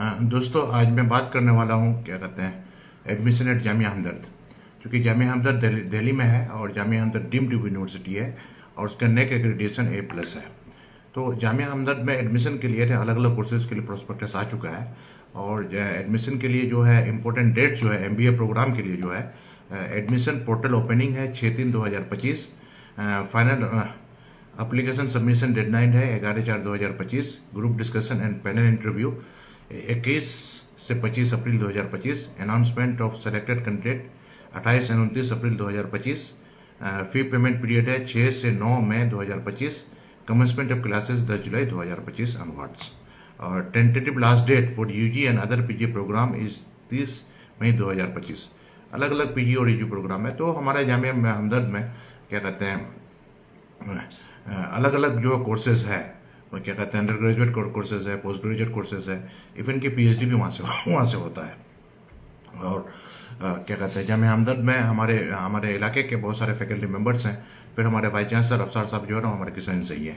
दोस्तों, आज मैं बात करने वाला हूँ क्या कहते हैं एडमिशन एट जामिया हमदर्द। क्योंकि जामिया हमदर्द दिल्ली में है और जामिया हमदर्द डीम्ड यूनिवर्सिटी है और उसका नेक एक्रेडिटेशन A+ है। तो जामिया हमदर्द में एडमिशन के लिए अलग अलग कोर्सेज के लिए प्रोस्पेक्टस आ चुका है और एडमिशन के लिए जो है इम्पोर्टेंट डेट जो है MBA प्रोग्राम के लिए जो है एडमिशन पोर्टल ओपनिंग है 6/3/2025। फाइनल एप्लीकेशन सबमिशन डेडलाइन है 11/4/2025। Group discussion and panel interview 21 से 25 अप्रैल 2025। अनाउंसमेंट ऑफ सेलेक्टेड कैंडिडेट 28 और 29 अप्रैल 2025। फी पेमेंट पीरियड है 6 से 9 मई 2025। Commencement of classes 10 July 2025 onwards. और tentative last date for UG and other PG program is 30 May 2025। अलग अलग PG और UG प्रोग्राम है। तो हमारे जामिया हमदर्द में क्या कहते हैं अलग अलग जो कोर्सेज है वो क्या कहते हैं अंडर ग्रेजुएट कोर्सेज है, पोस्ट ग्रेजुएट कोर्सेज है, इवन की PhD भी वहाँ से होता है। और क्या कहते हैं जामिया हमदर्द में हमारे इलाके के बहुत सारे फैकल्टी मेंबर्स हैं। फिर हमारे वाइस चांसलर अफसर साहब जो है ना हमारे किसान से ही है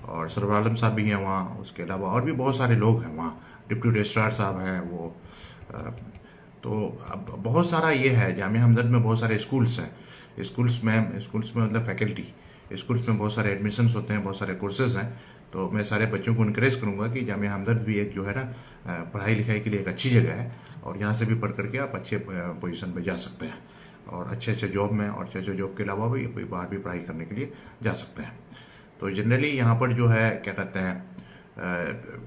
और सरवर आलम साहब भी हैं वहाँ। उसके अलावा और भी बहुत सारे लोग हैं वहाँ, डिप्टी रजिस्ट्रार साहब हैं वो। तो अब बहुत सारा ये है जामिया हमदर्द में बहुत सारे स्कूल्स हैं। स्कूल्स में मतलब फैकल्टी स्कूल्स में बहुत सारे एडमिशन्स होते हैं, बहुत सारे कोर्सेज हैं। तो मैं सारे बच्चों को इनकरेज करूंगा कि जामिया हमदर्द भी एक जो है ना पढ़ाई लिखाई के लिए एक अच्छी जगह है और यहाँ से भी पढ़ करके आप अच्छे पोजीशन पे जा सकते हैं और अच्छे जॉब में और अच्छे जॉब के अलावा भी बाहर भी पढ़ाई करने के लिए जा सकते हैं। तो जनरली यहाँ पर जो है क्या कहते हैं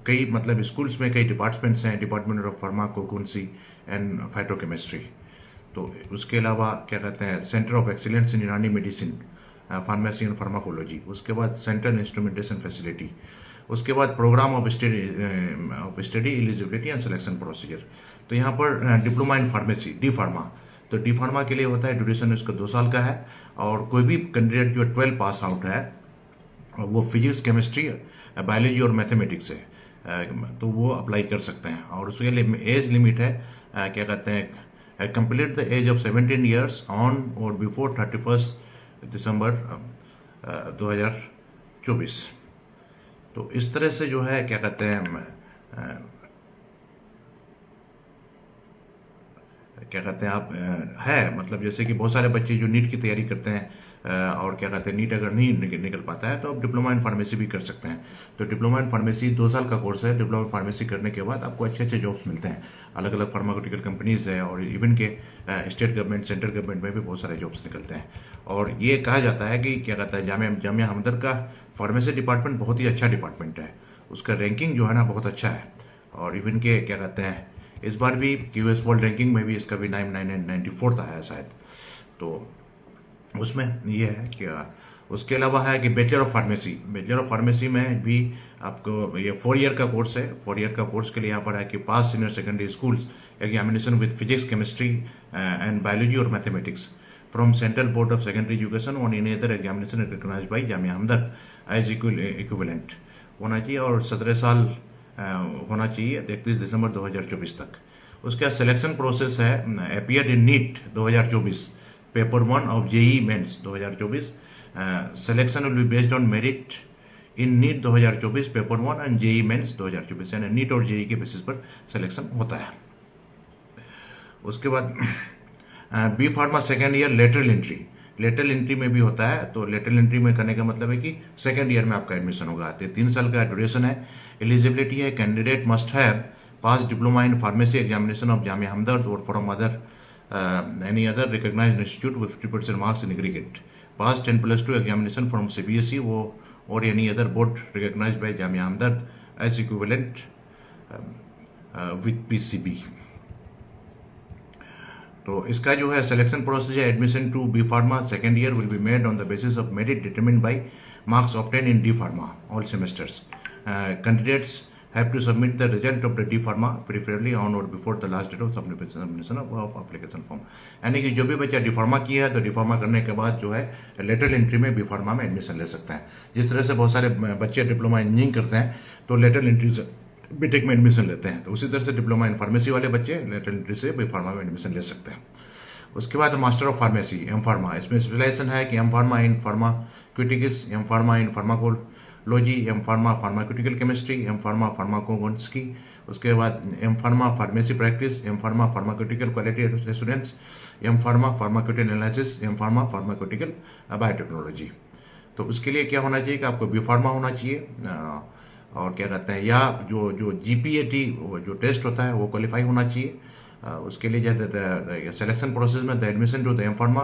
कई मतलब स्कूल्स में कई डिपार्टमेंट्स हैं, डिपार्टमेंट ऑफ फार्माकोगेनेसी एंड फाइटोकेमिस्ट्री। तो उसके अलावा क्या कहते हैं centre of excellence in Unani medicine, pharmacy and pharmacology. उसके बाद सेंट्रल इंस्ट्रूमेंटेशन फैसिलिटी। उसके बाद programme of study eligibility and selection procedure. तो यहाँ पर diploma in pharmacy D pharma, तो डी फार्मा के लिए होता है ड्यूरेशन उसका 2 साल का है और कोई भी कैंडिडेट जो 12 पास आउट है वो फिजिक्स, केमिस्ट्री, बायोलॉजी और मैथमेटिक्स है तो वो अप्लाई कर सकते हैं। और उसके लिए एज लिमिट है क्या कहते हैं complete the age of 17 years on और बिफोर 31 दिसंबर 2024। तो इस तरह से जो है क्या कहते हैं आप है मतलब जैसे कि बहुत सारे बच्चे जो नीट की तैयारी करते हैं और क्या कहते हैं नीट अगर नहीं निकल पाता है तो आप डिप्लोमा इन फार्मेसी भी कर सकते हैं। तो डिप्लोमा इन फार्मेसी 2 साल का कोर्स है। डिप्लोमा इन फार्मेसी करने के बाद आपको अच्छे जॉब्स मिलते हैं। अलग अलग फार्मास्यूटिकल कंपनीज है और इवन के स्टेट गवर्नमेंट, सेंट्रल गवर्नमेंट में भी बहुत सारे जॉब्स निकलते हैं। और ये कहा जाता है कि क्या कहता है जामिया हमदर्द का फार्मेसी डिपार्टमेंट बहुत ही अच्छा डिपार्टमेंट है। उसका रैंकिंग जो है ना बहुत अच्छा है और इवन के क्या कहते हैं इस बार भी QS वर्ल्ड रैंकिंग में भी इसका भी 94th आया शायद। तो उसमें ये है कि उसके अलावा है कि बैचलर ऑफ फार्मेसी में भी आपको ये 4 ईयर का कोर्स है। 4 ईयर का कोर्स के लिए यहाँ पर है कि पास senior secondary schools examination with physics, chemistry and biology और mathematics from central board of secondary education on any other examination recognised by Jamia Hamdard as equivalent होना चाहिए और 17 साल होना चाहिए 31 दिसंबर 2024 तक। उसके बाद सिलेक्शन प्रोसेस है appeared in NEET 2024 paper 1 of JEE mains 2024। Selection will be based on merit in NEET 2024 paper 1 and JEE mains 2024, यानी नीट और JEE के बेसिस पर सिलेक्शन होता है। उसके बाद B pharma second year lateral entry में भी होता है। तो लेटरल एंट्री में करने का मतलब है कि सेकेंड ईयर में आपका एडमिशन होगा। तो 3 साल का ड्यूरेशन है। एलिजिबिलिटी है candidate must have pass diploma in pharmacy examination of Jamia Hamdard और from any other recognised institute with 50% marks in aggregate, pass 10+2 examination from CBSE वो और any other board recognised by Jamia Hamdard as equivalent with PCB। तो इसका जो है selection process है admission to B pharma second year will be made on the basis of merit determined by marks obtain in D pharma all semesters. Candidates have to submit the result of the D Pharma preferably on or before the last date of submission of application form। यानी कि जो भी बच्चा D pharma किया है तो D pharma करने के बाद जो है लेटरल एंट्री में बी फार्मा में एडमिशन ले सकते हैं। जिस तरह से बहुत सारे बच्चे डिप्लोमा इंजीनियरिंग करते हैं तो लेटरल एंट्री से बीटेक में एडमिशन लेते हैं, तो उसी तरह से डिप्लोमा इन फार्मेसी वाले बच्चे लेटरल एंट्री से बी फार्मा में एडमिशन ले सकते हैं। उसके बाद master of pharmacy M Pharma, इसमें स्पेशलाइजेशन है कि M Pharma in pharmaceutics, M Pharma in pharmacol pharmacology, M pharma pharmaceutical chemistry, M pharma pharmacognosy, उसके बाद M pharma pharmacy practice, M pharma pharmaceutical quality assurance, M pharma pharmaceutical analysis, M pharma pharmaceutical biotechnology. तो उसके लिए क्या होना चाहिए कि आपको बी फार्मा होना चाहिए, और क्या कहते हैं, या जो जो जीपीएटी जो टेस्ट होता है वो क्वालिफाई होना चाहिए। उसके लिए जो सिलेक्शन प्रोसेस में the admission to the M pharma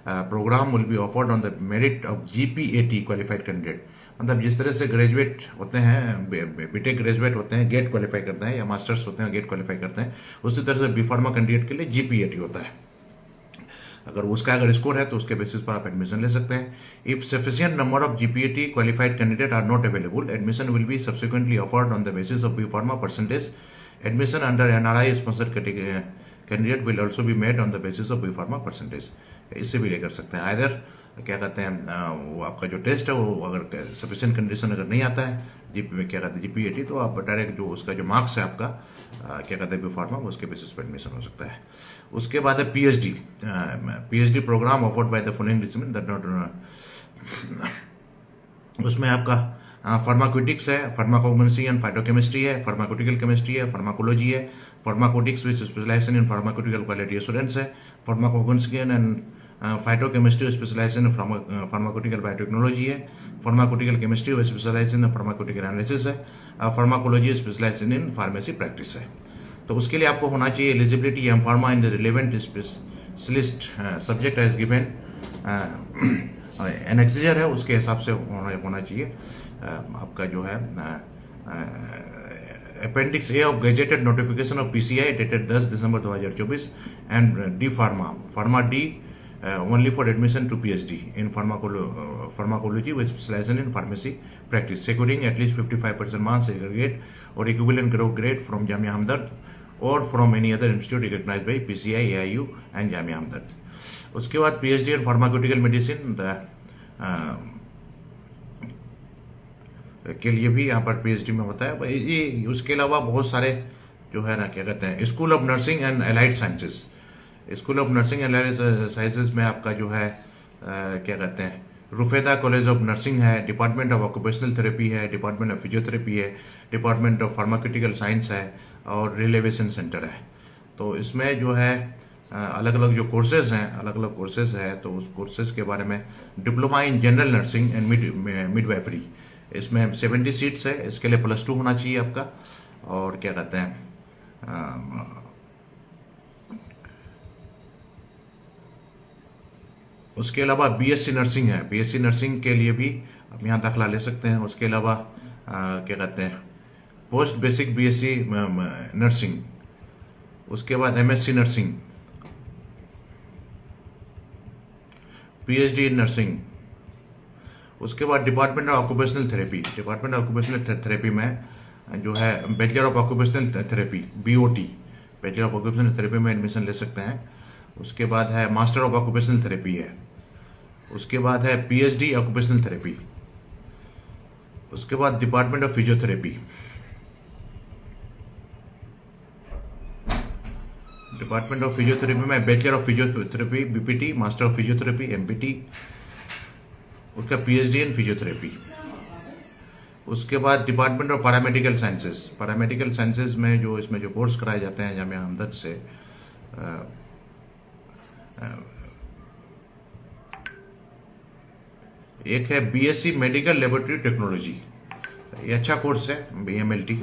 program will be offered on the merit of GPAT qualified candidate. मतलब जिस तरह से ग्रेजुएट होते हैं, बीटेक ग्रेजुएट होते हैं गेट क्वालिफाई करते हैं, या मास्टर्स होते हैं गेट क्वालिफाई करते हैं, उसी तरह से बी फार्मा कैंडिडेट के लिए जीपीएटी होता है। अगर स्कोर है तो उसके बेसिस पर आप एडमिशन ले सकते हैं। If sufficient number of GPAT qualified candidate are not available, admission will be subsequently offered on the basis of B pharma percentage. Admission under NRI sponsored candidate will also be made on the basis of B pharma percentage. इससे भी ले कर सकते हैं। Either क्या कहते हैं, वो आपका जो टेस्ट है वो अगर सफिशिएंट कंडीशन अगर नहीं आता है क्या कहते हैं जीपीएटी, तो आप डायरेक्ट जो उसका जो मार्क्स है आपका क्या कहते हैं बी फार्मा, उसके बेसिस पर एडमिशन हो सकता है। उसके बाद है PhD program offered by the following discipline that, उसमें आपका फार्माक्यूटिक्स है, फार्माकोगेनेसी एंड फाइटोकेमिस्ट्री है, फार्माक्यूटिकल केमिस्ट्री है, फार्माकोलॉजी है, pharmaceutics which specialisation in pharmaceutical quality assurance है, pharmacognosy and phytochemistry specialisation in pharmaceutical biotechnology है, pharmaceutical chemistry which specialisation in pharmaceutical analysis है, pharmacology specialisation in pharmacy practice है। तो उसके लिए आपको होना चाहिए eligibility M pharma in the relevant specialist subject as given, annexure है उसके हिसाब से होना चाहिए। आपका जो है appendix A of gazetted notification of PCI dated 10 December 2024 and D pharma D only for admission to PhD in pharmacology with specialization in pharmacy practice, securing at least 55% marks aggregate or equivalent grade from Jamia Hamdard or from any other institute recognized by PCI, AIU and Jamia Hamdard. उसके बाद PhD in pharmaceutical medicine के लिए भी यहाँ पर PhD में होता है। ये उसके अलावा बहुत सारे जो है ना क्या कहते हैं, school of nursing and allied sciences, school of nursing and allied sciences में आपका जो है क्या कहते हैं, रुफेदा कॉलेज ऑफ नर्सिंग है, डिपार्टमेंट ऑफ ऑक्यूपेशनल थेरेपी है, डिपार्टमेंट ऑफ फिजियोथेरेपी है, डिपार्टमेंट ऑफ फार्माक्यूटिकल साइंस है और रिलेवेशन सेंटर है। तो इसमें जो है अलग अलग जो कोर्सेज हैं, तो उस कोर्सेज के बारे में diploma in general nursing and midwifery, इसमें 70 सीट्स है। इसके लिए +2 होना चाहिए आपका। और क्या कहते हैं, उसके अलावा बीएससी नर्सिंग है, बीएससी नर्सिंग के लिए भी आप यहाँ दाखिला ले सकते हैं। उसके अलावा क्या कहते हैं, पोस्ट बेसिक बीएससी नर्सिंग, उसके बाद MSc nursing, PhD in nursing, उसके बाद department of occupational therapy, department of occupational therapy में जो है bachelor of occupational therapy BOT, bachelor of occupational therapy में एडमिशन ले सकते हैं। उसके बाद है मास्टर ऑफ ऑक्यूपेशनल थेरेपी है, उसके बाद है पीएचडी ऑक्यूपेशनल थेरेपी, उसके बाद department of physiotherapy, department of physiotherapy में bachelor of physiotherapy BPT, master of physiotherapy MPT, उसका पीएचडी इन फिजियोथेरेपी। उसके बाद department of paramedical sciences, paramedical sciences में जो इसमें जो कोर्स कराए जाते हैं जामिया हमदर्द से, एक है बीएससी मेडिकल लेबोरेटरी टेक्नोलॉजी, ये अच्छा कोर्स है बीएमएलटी।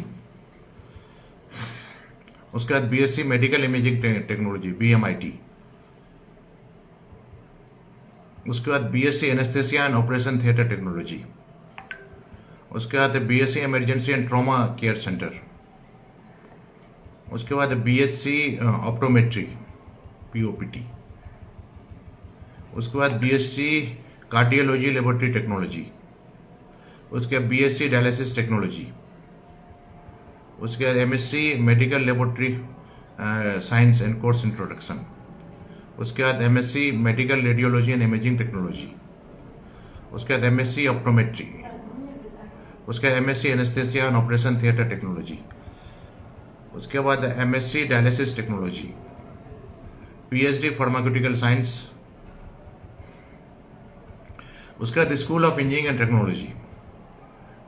उसके बाद बीएससी मेडिकल इमेजिंग टेक्नोलॉजी बीएमआईटी, उसके बाद BSc anaesthesia and operation theatre technology, उसके बाद BSc emergency and trauma care centre, उसके बाद बीएससी ऑप्टोमेट्री पीओपीटी, उसके बाद बीएससी कार्डियोलॉजी लेबोरेटरी टेक्नोलॉजी, उसके बाद बीएससी डायलिसिस टेक्नोलॉजी, उसके बाद MSc medical laboratory science and course introduction, उसके बाद MSc medical radiology and imaging technology, उसके बाद एमएससी ऑप्टोमेट्री, उसके बाद MSc anaesthesia and operation theatre technology, उसके बाद MSc dialysis technology, PhD pharmaceutical science, उसके बाद school of engineering and technology,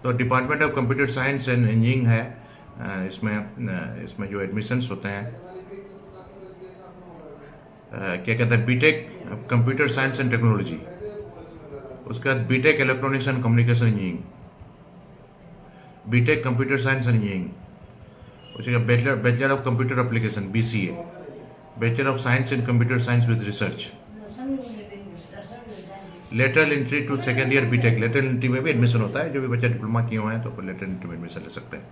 तो department of computer science and engineering है। इसमें जो एडमिशन्स होते हैं क्या कहते हैं, BTech computer science and technology, उसके बाद BTech electronics and communication engineering, BTech computer science and engineering, उसके बाद bachelor of computer application BCA, bachelor of science in computer science with research, lateral entry to second year BTech. Lateral entry में भी admission होता है, जो भी बच्चा diploma किए हुए हैं तो लेटरल एंट्री में एडमिशन ले सकते हैं।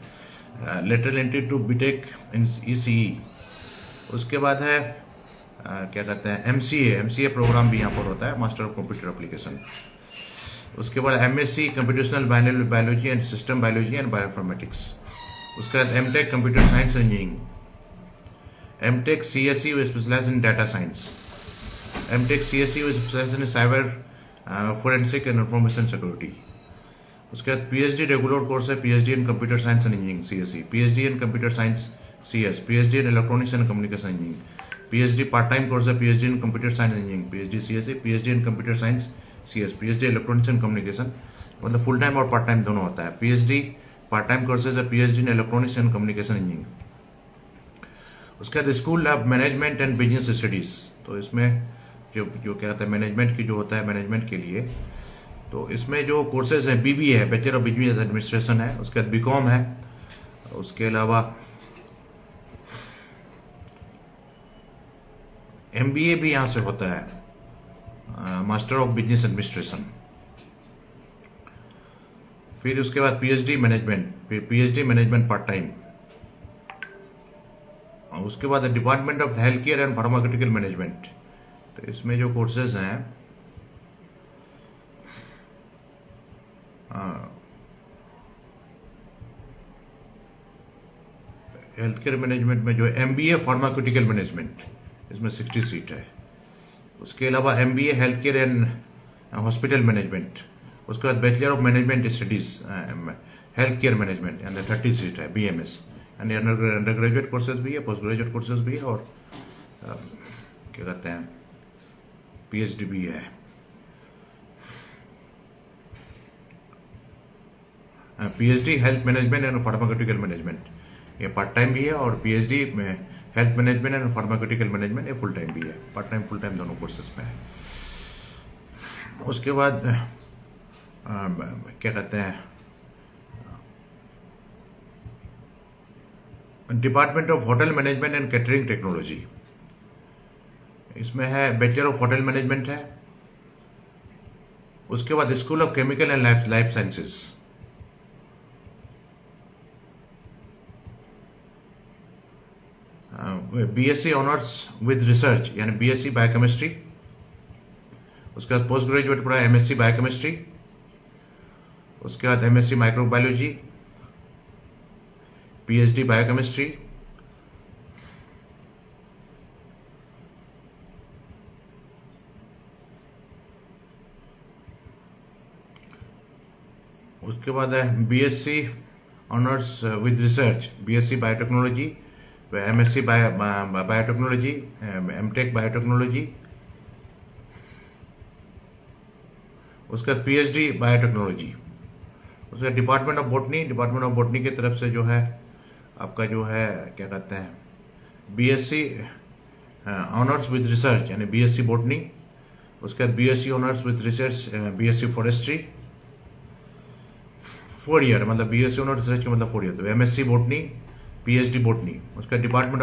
Lateral entry to BTech in ECE। उसके बाद है क्या कहते हैं MCA प्रोग्राम भी यहाँ पर होता है, मास्टर ऑफ कंप्यूटर एप्लीकेशन। उसके बाद MSc computational biology and system biology and bioinformatics. उसके बाद MTech computer science engineering, MTech CSE with specialize in data science, MTech CSE with specialize in cyber forensic and information security. उसके बाद PhD regular course है, PhD in computer science and engineering CSE, PhD in computer science CS, PhD in electronics and communication engineering, PhD part time course है, PhD in computer science engineering, PhD CSE, PhD in computer science CS, PhD electronics and communication, मतलब full time और part time दोनों होता है। PhD part time courses है, PhD in electronics and communication engineering. उसके बाद school of management and business studies, तो इसमें जो क्या होता है मैनेजमेंट की जो होता है मैनेजमेंट के लिए, तो इसमें जो कोर्सेज है BBA है, बैचलर ऑफ बिजनेस एडमिनिस्ट्रेशन है, उसके बाद BCom है, उसके अलावा MBA भी यहाँ से होता है, मास्टर ऑफ बिजनेस एडमिनिस्ट्रेशन। फिर उसके बाद PhD मैनेजमेंट, फिर PhD मैनेजमेंट पार्ट टाइम। उसके बाद department of health care and pharmaceutical management, तो इसमें जो कोर्सेज हैं हेल्थ केयर मैनेजमेंट में जो MBA फार्मास्यूटिकल मैनेजमेंट, इसमें 60 सीट है। उसके अलावा MBA health care and hospital management, उसके बाद bachelor of management studies health care management यानी 30 सीट है BMS, यानी अंडर ग्रेजुएट कोर्सेज भी है, पोस्ट ग्रेजुएट कोर्सेज भी है, और क्या कहते हैं PhD भी है। PhD health management and pharmaceutical management, ये पार्ट टाइम भी है, और PhD में health management and pharmaceutical management ये फुल टाइम भी है, पार्ट टाइम फुल टाइम दोनों कोर्सेज में है। उसके बाद क्या कहते हैं department of hotel management and catering technology, इसमें है बैचलर ऑफ होटल मैनेजमेंट है। उसके बाद school of chemical and life sciences, BSc honours with research यानी BSc बायोकेमिस्ट्री। उसके बाद पोस्ट ग्रेजुएट पूरा MSc बायोकेमिस्ट्री। उसके बाद MSc माइक्रोबायोलॉजी, PhD बायोकेमिस्ट्री। उसके बाद है BSc honours with research, BSc biotechnology, MSc biotechnology, MTech biotechnology. उसका PhD बायोटेक्नोलॉजी। उसका डिपार्टमेंट ऑफ बॉटनी की तरफ से जो है आपका जो है क्या कहते हैं BSc ऑनर्स विद रिसर्च यानी BSc बॉटनी। उसके बाद BSc honours with research BSc forestry 4 year, मतलब BSc ऑनर्स रिसर्च का मतलब 4 ईयर, तो MSc बॉटनी, PhD बॉटनी। उसका डिपार्टमेंट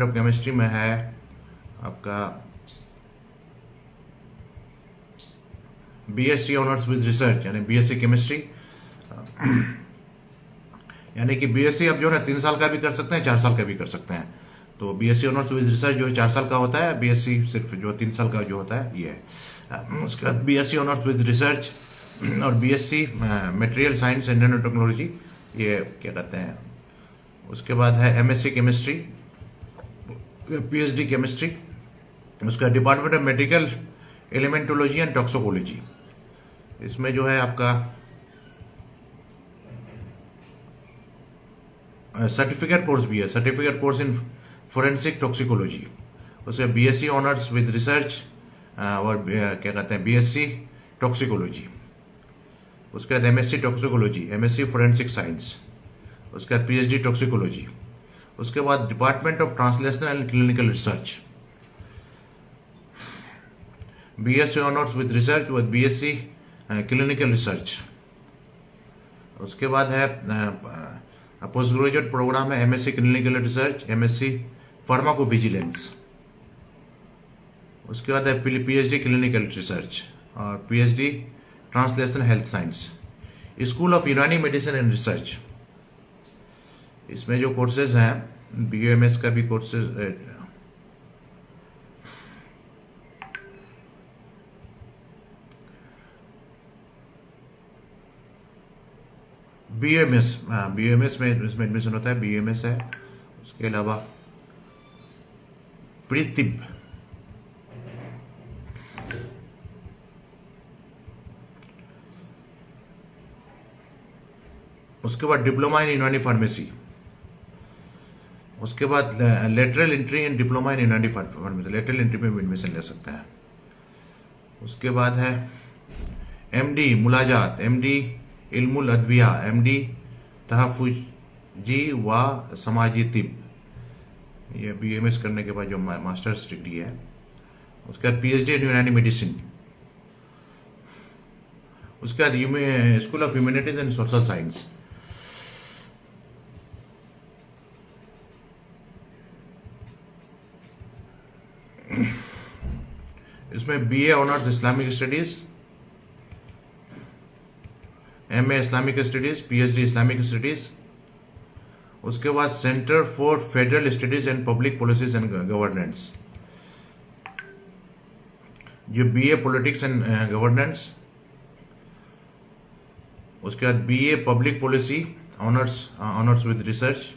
ऑफ केमिस्ट्री में है आपका BSc ऑनर्स विद रिसर्च यानी BSc केमिस्ट्री, यानी कि BSc अब जो है 3 साल का भी कर सकते हैं, 4 साल का भी कर सकते हैं। तो BSc ऑनर्स विद रिसर्च जो है 4 साल का होता है, BSc सिर्फ जो 3 साल का जो होता है ये है। उसके बाद BSc ऑनर्स विद रिसर्च और BSc material science and nano technology, ये क्या कहते हैं। उसके बाद है MSc केमिस्ट्री, PhD केमिस्ट्री। उसका department of medical elementology and toxicology, इसमें जो है आपका सर्टिफिकेट कोर्स भी है, certificate course in forensic toxicology. उसे BSc ऑनर्स विद रिसर्च और क्या कहते हैं BSc टॉक्सिकोलॉजी। उसके बाद MSc toxicology, MSc forensic science, उसके बाद पीएचडी टॉक्सिकोलॉजी, उसके बाद department of translational and clinical research, BSc honours with research with BSc clinical research. उसके बाद है पोस्ट ग्रेजुएट प्रोग्राम है MSc clinical research, MSc pharmacovigilance. उसके बाद है पीएचडी क्लिनिकल रिसर्च और PhD translational health science. School of यूनानी medicine and research, इसमें जो कोर्सेज हैं बीएमएस का भी कोर्सेज, बीएमएस में इसमें एडमिशन होता है, बीएमएस है। उसके अलावा प्रीतिब, उसके बाद डिप्लोमा इन यूनानी फार्मेसी, उसके बाद lateral entry in diploma in यूनानी फार्मेसी, लेटरल एंट्री में एडमिशन ले सकता है। उसके बाद है एमडी मुलाजात, एमडी इल्मुल अदविया, एमडी तहफ़ुज़ी व समाजी तिब, ये बीएमएस करने के बाद जो मास्टर्स डिग्री है। उसके बाद पीएचडी इन यूनानी मेडिसिन। उसके बाद school of humanities and social science. इसमें BA honours Islamic studies, MA Islamic studies, PhD Islamic studies. उसके बाद centre for federal studies and public policies and governance, जो बीए पॉलिटिक्स एंड गवर्नेंस। उसके बाद BA public policy honours with research.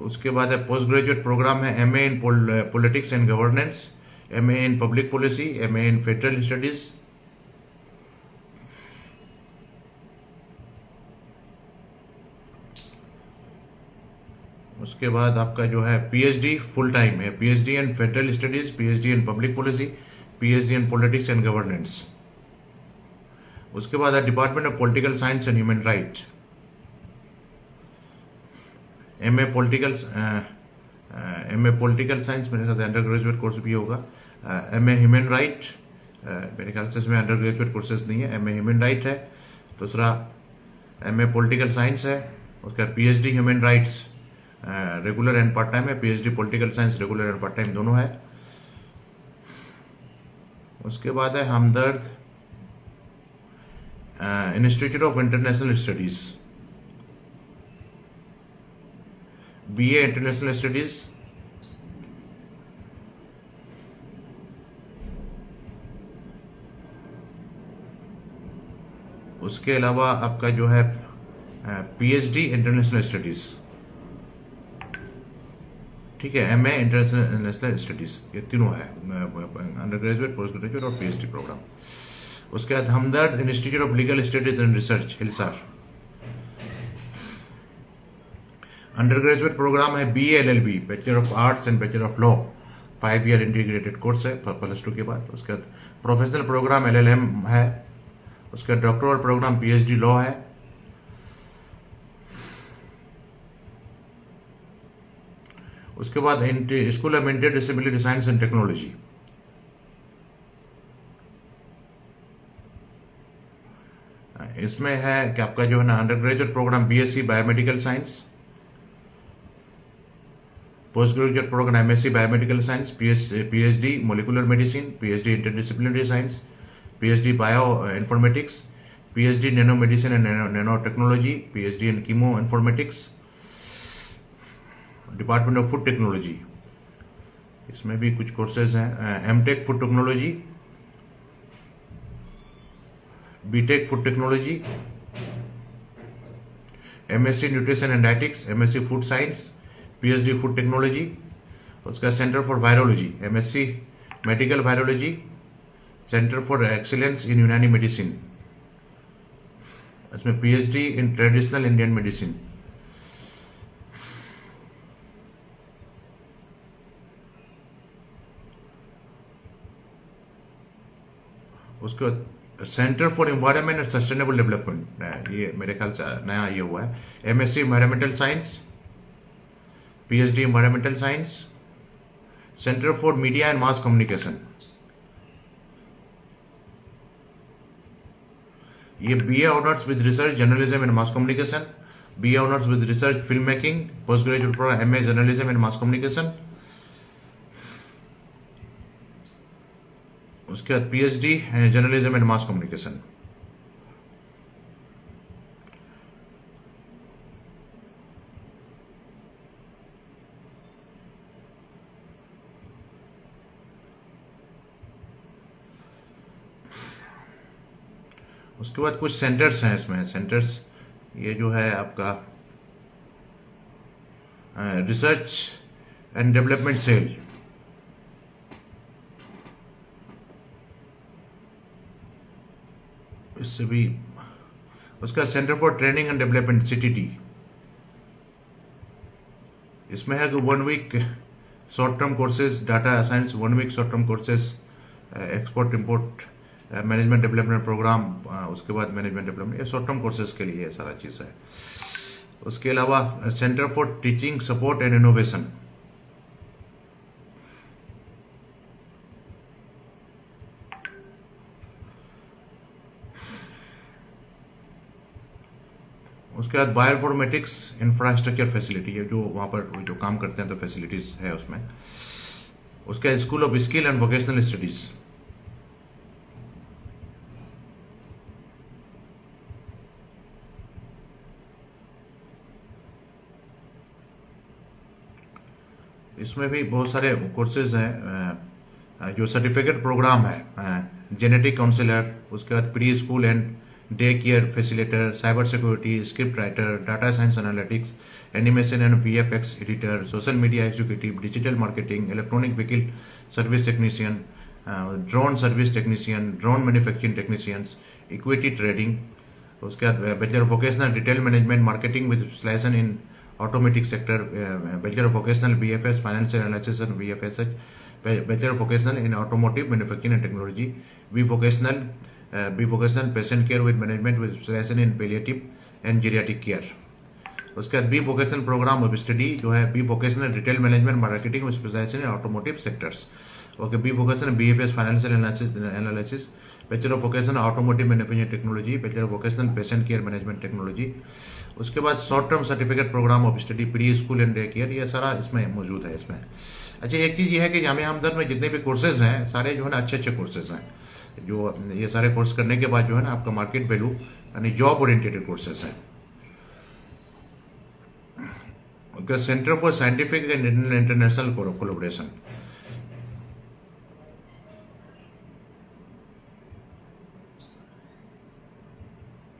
उसके बाद है post graduate program है MA in politics and governance, MA in public policy, MA in federal studies. उसके बाद आपका जो है पीएचडी फुल टाइम है, PhD in federal studies, PhD in public policy, PhD in politics and governance. उसके बाद है department of political science and human right, MA political science, मेरे ख्याल से अंडर ग्रेजुएट कोर्स भी होगा। एमए ह्यूमन राइट, मेरे ख्याल से इसमें अंडर ग्रेजुएट कोर्सेज नहीं है, एमए ह्यूमन राइट है। दूसरा एमए पॉलिटिकल साइंस है। उसका PhD human rights regular and part time है, PhD political science regular and part time दोनों है। उसके बाद है Hamdard institute of international studies, BA international studies. उसके अलावा आपका जो है पीएचडी इंटरनेशनल स्टडीज, ठीक है, एमए इंटरनेशनल स्टडीज, ये तीनों है, अंडर ग्रेजुएट, पोस्ट ग्रेजुएट और पीएचडी प्रोग्राम। उसके बाद Hamdard institute of legal studies and research, हिलसार। अंडर ग्रेजुएट प्रोग्राम है BA LLB, bachelor of arts and bachelor of law, 5 year integrated course है +2 के बाद। उसके बाद प्रोफेशनल प्रोग्राम एलएलएम है। उसके बाद डॉक्टरल प्रोग्राम पीएचडी लॉ है। उसके बाद school of inter disability science and technology. इसमें है कि आपका जो है ना under graduate programme BSc biomedical science, post graduate programme MSc biomedical science, PhD molecular medicine, PhD interdisciplinary science, PhD bio informatics, PhD nano medicine and nano technology, PhD in chemo informatics, department of food technology, इसमें भी कुछ courses हैं, MTech food technology, BTech food technology, MSc nutrition and dietetics, MSc food science, PhD food technology. उसका centre for virology, MSc medical virology, centre for excellence in Unani medicine, इसमें PhD in traditional Indian medicine. उसके बाद centre for environment and sustainable development, ये मेरे ख्याल से नया ये हुआ है। MSc environmental science, PhD environmental science, centre for media and mass communication, ये BA honours with research journalism and mass communication, BA honours with research film making, post graduate program MA journalism and mass communication, उसके बाद PhD journalism and mass communication. उसके बाद कुछ centres हैं इसमें, centres ये जो है आपका रिसर्च एंड डेवलपमेंट सेल, इससे भी। उसका centre for training and development CTT, इसमें है कि 1 week short term courses data science, 1 week short term courses export import management development programme, उसके बाद मैनेजमेंट डेवलपमेंट, ये शॉर्ट टर्म कोर्सेज के लिए सारा चीज़ है। उसके अलावा centre for teaching support and innovation, उसके बाद बायोइन्फॉर्मेटिक्स इंफ्रास्ट्रक्चर फैसिलिटी है, जो वहाँ पर जो काम करते हैं तो फैसिलिटीज है उसमें। उसके बाद school of skill and vocational studies, इसमें भी बहुत सारे कोर्सेज हैं। जो सर्टिफिकेट प्रोग्राम है, जेनेटिक काउंसलर, उसके बाद pre school and day care facilitator, cyber security, script writer, data science analytics, animation and VFX editor, social media executive, digital marketing, electronic vehicle service technician, drone service technician, drone manufacturing technicians, equity trading. उसके बाद bachelor of vocational retail management marketing with specialisation in automatic sector, bachelor of vocational BFS financial analysis and वीएफएसएच, bachelor of vocational in automotive manufacturing and technology, B vocational patient care with management with specialisation in palliative and geriatric care. उसके बाद B vocational program of study जो है B vocational retail management marketing with specialisation in automotive sectors. Okay, B vocational BFS financial analysis, bachelor of vocational automotive manufacturing technology, bachelor of vocational patient care management technology. उसके बाद short term certificate programme of study pre school and day care, ये सारा इसमें मौजूद है इसमें। अच्छा, एक चीज़ ये है कि जामिया हमदर्द में जितने भी कोर्सेज हैं सारे जो है ना अच्छे कोर्सेज हैं, जो ये सारे कोर्स करने के बाद जो है ना आपका मार्केट वैल्यू यानी जॉब ओरिएंटेड कोर्सेज हैं। Centre for scientific and international collaboration,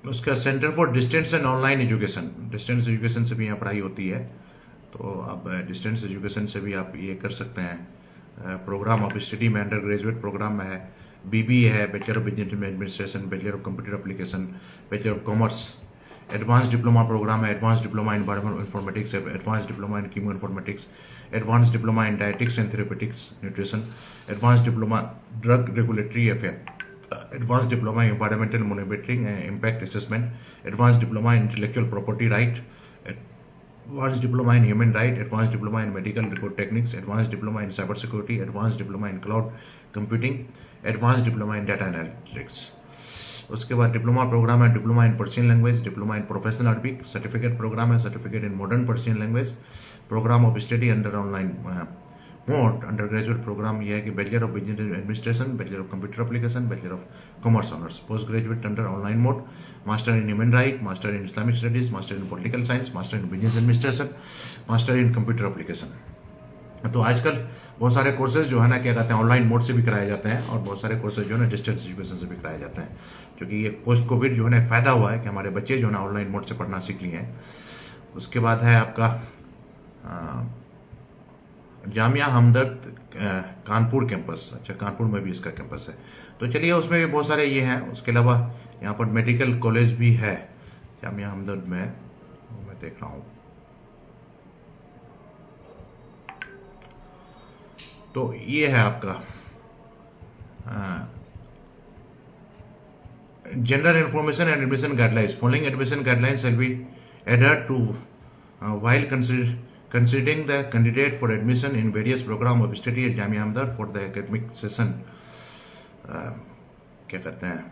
उसका centre for distance and online education, distance education से भी यहाँ पढ़ाई होती है, तो आप डिस्टेंस एजुकेशन से भी आप ये कर सकते हैं। प्रोग्राम ऑफ स्टडी में अंडर ग्रेजुएट प्रोग्राम में है, बीबीए है, bachelor of business administration, bachelor of computer application, bachelor of commerce, advance diploma program है, advance diploma in biomedical informatics, advance diploma in chemo informatics, advance diploma in dietetics and therapeutics nutrition, advance diploma drug regulatory affair, advance diploma in environmental monitoring and impact assessment, advance diploma in intellectual property right, advance diploma in human right, advance diploma in medical record techniques, advance diploma in cyber security, advance diploma in cloud computing, advance diploma in data analytics. उसके बाद diploma program है diploma in Persian language, diploma in professional Arabic, certificate programme है certificate in modern Persian language, program of study under online mode under graduate program यह है कि bachelor of business administration, bachelor of computer application, bachelor of commerce honours, post graduate under online mode, master in human right, master in Islamic studies, master in political science, master in business administration, master in computer application. तो आजकल बहुत सारे courses जो है ना क्या कहते हैं ऑनलाइन मोड से भी कराए जाते हैं, और बहुत सारे कोर्सेज जो है ना डिस्टेंस एजुकेशन से भी कराए जाते हैं, क्योंकि ये पोस्ट कोविड जो है ना फायदा हुआ है कि हमारे बच्चे जो है ना ऑनलाइन मोड से पढ़ना सीख लिए हैं। उसके बाद है आपका जामिया हमदर्द कानपुर कैंपस, अच्छा कानपुर में भी इसका कैंपस है, तो चलिए उसमें भी बहुत सारे ये हैं। उसके अलावा यहाँ पर मेडिकल कॉलेज भी है जामिया हमदर्द में, मैं देख रहा हूँ, तो ये है आपका general information and admission guidelines. Following admission guidelines shall be adhered to while considering the candidate for admission in various program of study at Jamia Hamdard for the academic session. क्या कहते हैं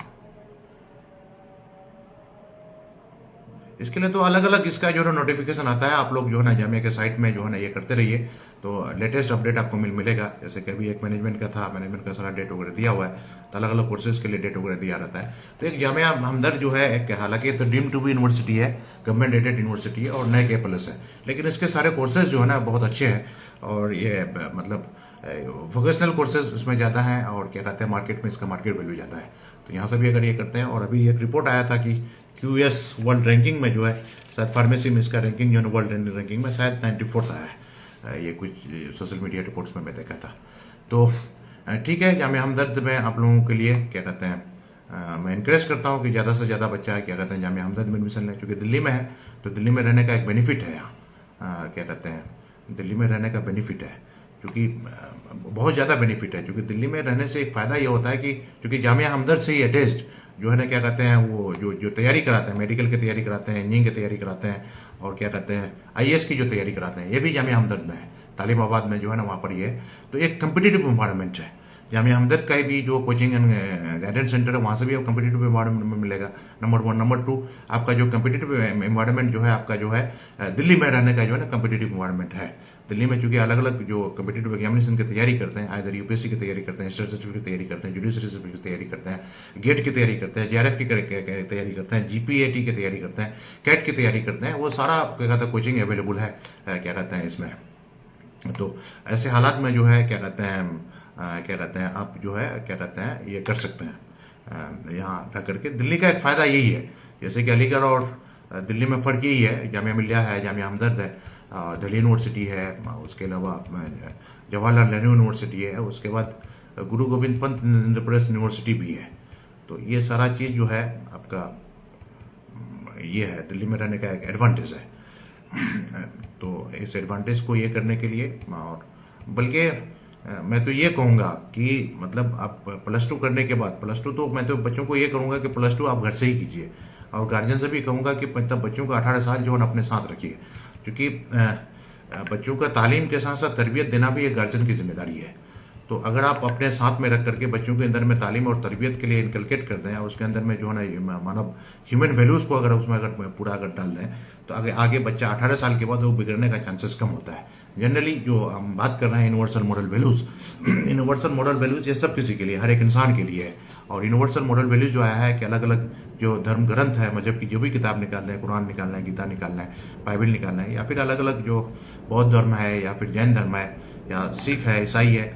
इसके लिए तो अलग अलग इसका जो है नोटिफिकेशन आता है। आप लोग जो है ना जामिया के साइट में जो है ना ये करते रहिए, तो लेटेस्ट अपडेट आपको मिलेगा। जैसे कि अभी एक मैनेजमेंट का था, मैनेजमेंट का सारा डेट वगैरह दिया हुआ है, तो अलग अलग कोर्सेज के लिए डेट वगैरह दिया रहता है। तो एक जामिया हमदर्द जो है एक, हालांकि तो डीम्ड टू बी यूनिवर्सिटी है, गवर्नमेंट एडेड यूनिवर्सिटी है और NAC A+ है, लेकिन इसके सारे कोर्सेज जो है ना बहुत अच्छे हैं और ये मतलब वोकेशनल कोर्सेज इसमें ज़्यादा हैं और क्या कहते हैं मार्केट में इसका मार्केट वैल्यू ज़्यादा है। तो यहाँ से भी अगर ये करते हैं, और अभी एक रिपोर्ट आया था कि QS वर्ल्ड रैंकिंग में जो है शायद फार्मेसी में इसका रैंकिंग जो है वर्ल्ड रैंकिंग में शायद 94th आया है। ये कुछ सोशल मीडिया रिपोर्ट्स में मैं देखा था। तो ठीक है, जामिया हमदर्द में आप लोगों के लिए क्या कहते हैं मैं इनकरेज करता हूँ कि ज़्यादा से ज़्यादा बच्चा क्या कहते हैं जामिया हमदर्द में एडमिशन लें, क्योंकि दिल्ली में है तो दिल्ली में रहने का एक बेनिफिट है। यहाँ क्या कहते हैं दिल्ली में रहने का बेनिफिट है, क्योंकि बहुत ज़्यादा बेनिफिट है। क्योंकि दिल्ली में रहने से एक फ़ायदा ये होता है कि क्योंकि जामिया हमदर्द से ही अटैच्ड जो है ना क्या कहते हैं वो जो तैयारी कराते हैं, मेडिकल की तैयारी कराते हैं, इंजीनियरिंग की तैयारी कराते हैं और क्या कहते हैं IAS की जो तैयारी कराते हैं, ये भी जामिया हमदर्द में है। तालिबाबाद में जो है ना वहाँ पर ये तो एक कम्पिटिटिव इन्वायरमेंट है। जामिया हमदर्द का भी जो कोचिंग एंड गाइडेंस सेंटर है वहाँ से भी आपको कम्पिटिटिव इन्वायरमेंट में मिलेगा, नंबर 1। नंबर 2 आपका जो कम्पिटिटिव इन्वायरमेंट जो है आपका जो है दिल्ली में रहने का जो है ना कम्पिटिटिव इन्वायरमेंट है। दिल्ली में चूंकि अलग अलग जो कम्पिटिटिव एग्जामिनेशन की तैयारी करते हैं, आइदर UPSC की तैयारी करते हैं, स्टेट सर्टिफिकेट की तैयारी करते हैं, जुडिशरी सर्टिफिकेट की तैयारी करते हैं, गेट की तैयारी करते हैं, JRF की तैयारी करते हैं, GPAT की तैयारी करते हैं, कैट की तैयारी करते हैं, वो सारा क्या कहते हैं कोचिंग अवेलेबल है क्या कहते हैं इसमें। तो ऐसे हालात में जो है क्या कहते हैं आप जो है क्या कहते हैं ये कर सकते हैं यहाँ रह करके। दिल्ली का एक फ़ायदा यही है, जैसे कि अलीगढ़ और दिल्ली में फ़र्क यही है, जामिया मिलिया है, जामिया हमदर्द है, दिल्ली यूनिवर्सिटी है, उसके अलावा जवाहरलाल नेहरू यूनिवर्सिटी है, उसके बाद गुरु गोविंद पंत इंद्रप्रस्थ यूनिवर्सिटी भी है। तो ये सारा चीज़ जो है आपका ये है दिल्ली में रहने का एक एडवांटेज है। तो इस एडवांटेज को ये करने के लिए और बल्कि मैं तो ये कहूँगा कि मतलब आप +2 करने के बाद +2 तो मैं तो बच्चों को ये कहूँगा कि +2 आप घर से ही कीजिए, और गार्जियन से भी कहूँगा कि मतलब बच्चों को 18 साल जो है अपने साथ रखिए, क्योंकि बच्चों का तालीम के साथ साथ तरबियत देना भी एक गार्जियन की जिम्मेदारी है। तो अगर आप अपने साथ में रख करके बच्चों के अंदर में तालीम और तरबियत के लिए इनकलकेट कर दें और उसके अंदर में जो है ना मानव ह्यूमन वैल्यूज़ को अगर उसमें अगर पूरा अगर डाल दें, तो आगे बच्चा 18 साल के बाद वो बिगड़ने का चांसेस कम होता है। जनरली जो हम बात कर रहे हैं universal moral values, universal moral values ये सब किसी के लिए, हर एक इंसान के लिए है। और यूनिवर्सल मॉरल वैल्यूज जो आया है कि अलग अलग जो धर्म ग्रंथ है, मजहब की जो भी किताब निकालना है, कुरान निकालना है, गीता निकालना है, बाइबल निकालना है, या फिर अलग अलग जो बौद्ध धर्म है या फिर जैन धर्म है या सिख है, ईसाई है,